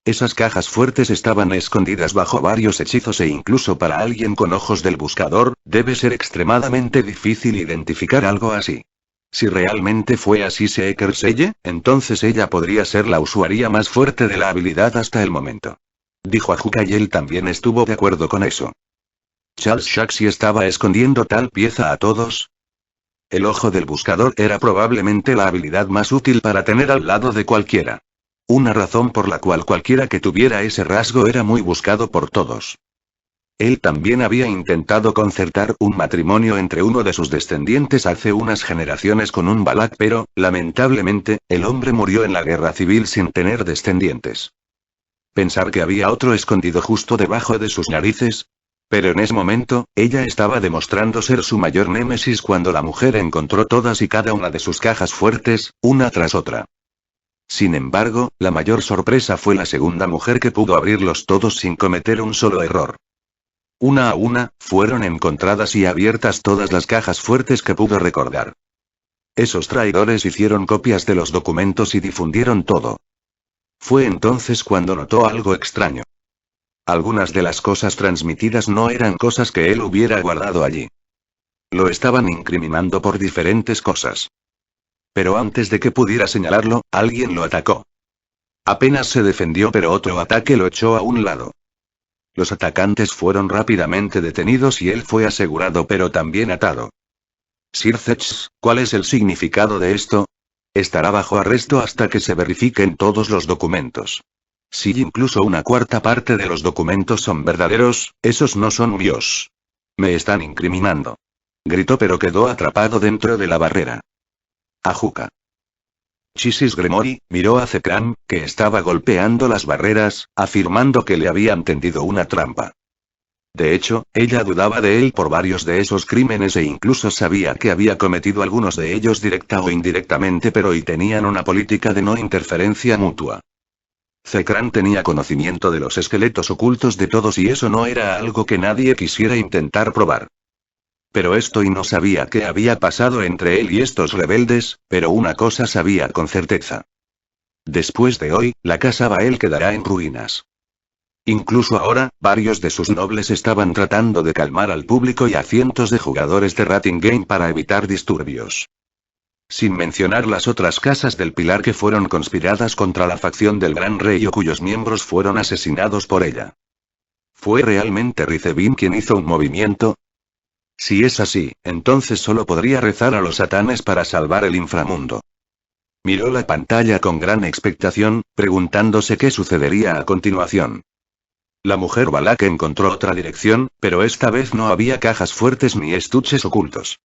Esas cajas fuertes estaban escondidas bajo varios hechizos e incluso para alguien con ojos del buscador, debe ser extremadamente difícil identificar algo así. Si realmente fue así Seekerselle, entonces ella podría ser la usuaria más fuerte de la habilidad hasta el momento. Dijo Ajuka y él también estuvo de acuerdo con eso. ¿Charles Shaxi estaba escondiendo tal pieza a todos? El ojo del buscador era probablemente la habilidad más útil para tener al lado de cualquiera. Una razón por la cual cualquiera que tuviera ese rasgo era muy buscado por todos. Él también había intentado concertar un matrimonio entre uno de sus descendientes hace unas generaciones con un Balak, pero, lamentablemente, el hombre murió en la guerra civil sin tener descendientes. Pensar que había otro escondido justo debajo de sus narices. Pero en ese momento, ella estaba demostrando ser su mayor némesis cuando la mujer encontró todas y cada una de sus cajas fuertes, una tras otra. Sin embargo, la mayor sorpresa fue la segunda mujer que pudo abrirlos todos sin cometer un solo error. Una a una, fueron encontradas y abiertas todas las cajas fuertes que pudo recordar. Esos traidores hicieron copias de los documentos y difundieron todo. Fue entonces cuando notó algo extraño. Algunas de las cosas transmitidas no eran cosas que él hubiera guardado allí. Lo estaban incriminando por diferentes cosas. Pero antes de que pudiera señalarlo, alguien lo atacó. Apenas se defendió, pero otro ataque lo echó a un lado. Los atacantes fueron rápidamente detenidos y él fue asegurado pero también atado. Sir Zetch, ¿cuál es el significado de esto? Estará bajo arresto hasta que se verifiquen todos los documentos. Si incluso una cuarta parte de los documentos son verdaderos, esos no son míos. Me están incriminando. Gritó pero quedó atrapado dentro de la barrera. Ajuka. Chisis Gremory miró a Zekran, que estaba golpeando las barreras, afirmando que le habían tendido una trampa. De hecho, ella dudaba de él por varios de esos crímenes e incluso sabía que había cometido algunos de ellos directa o indirectamente, pero y tenían una política de no interferencia mutua. Zekran tenía conocimiento de los esqueletos ocultos de todos y eso no era algo que nadie quisiera intentar probar. Pero esto y no sabía qué había pasado entre él y estos rebeldes, pero una cosa sabía con certeza. Después de hoy, la casa Bael quedará en ruinas. Incluso ahora, varios de sus nobles estaban tratando de calmar al público y a cientos de jugadores de Rating Game para evitar disturbios. Sin mencionar las otras casas del Pilar que fueron conspiradas contra la facción del Gran Rey o cuyos miembros fueron asesinados por ella. ¿Fue realmente Rizebin quien hizo un movimiento? Si es así, entonces solo podría rezar a los satanes para salvar el inframundo. Miró la pantalla con gran expectación, preguntándose qué sucedería a continuación. La mujer Balak encontró otra dirección, pero esta vez no había cajas fuertes ni estuches ocultos.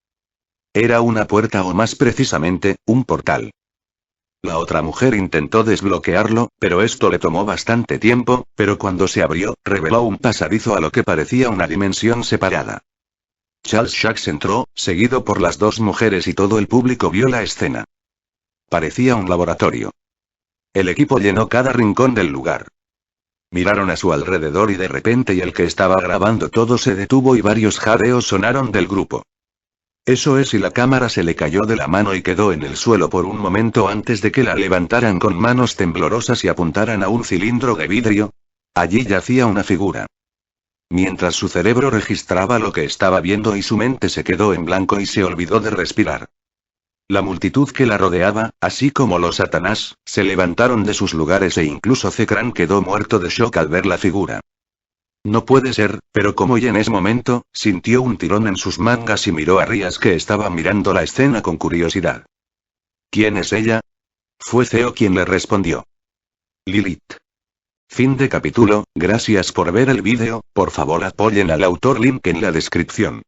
Era una puerta o más precisamente, un portal. La otra mujer intentó desbloquearlo, pero esto le tomó bastante tiempo, pero cuando se abrió, reveló un pasadizo a lo que parecía una dimensión separada. Charles Shax entró, seguido por las dos mujeres y todo el público vio la escena. Parecía un laboratorio. El equipo llenó cada rincón del lugar. Miraron a su alrededor y de repente el que estaba grabando todo se detuvo y varios jadeos sonaron del grupo. Eso es, y la cámara se le cayó de la mano y quedó en el suelo por un momento antes de que la levantaran con manos temblorosas y apuntaran a un cilindro de vidrio. Allí yacía una figura. Mientras su cerebro registraba lo que estaba viendo y su mente se quedó en blanco y se olvidó de respirar. La multitud que la rodeaba, así como los satanás, se levantaron de sus lugares e incluso Zekran quedó muerto de shock al ver la figura. No puede ser, pero como y en ese momento, sintió un tirón en sus mangas y miró a Rías que estaba mirando la escena con curiosidad. ¿Quién es ella? Fue Theo quien le respondió. Lilith. Fin de capítulo. Gracias por ver el vídeo, por favor apoyen al autor, link en la descripción.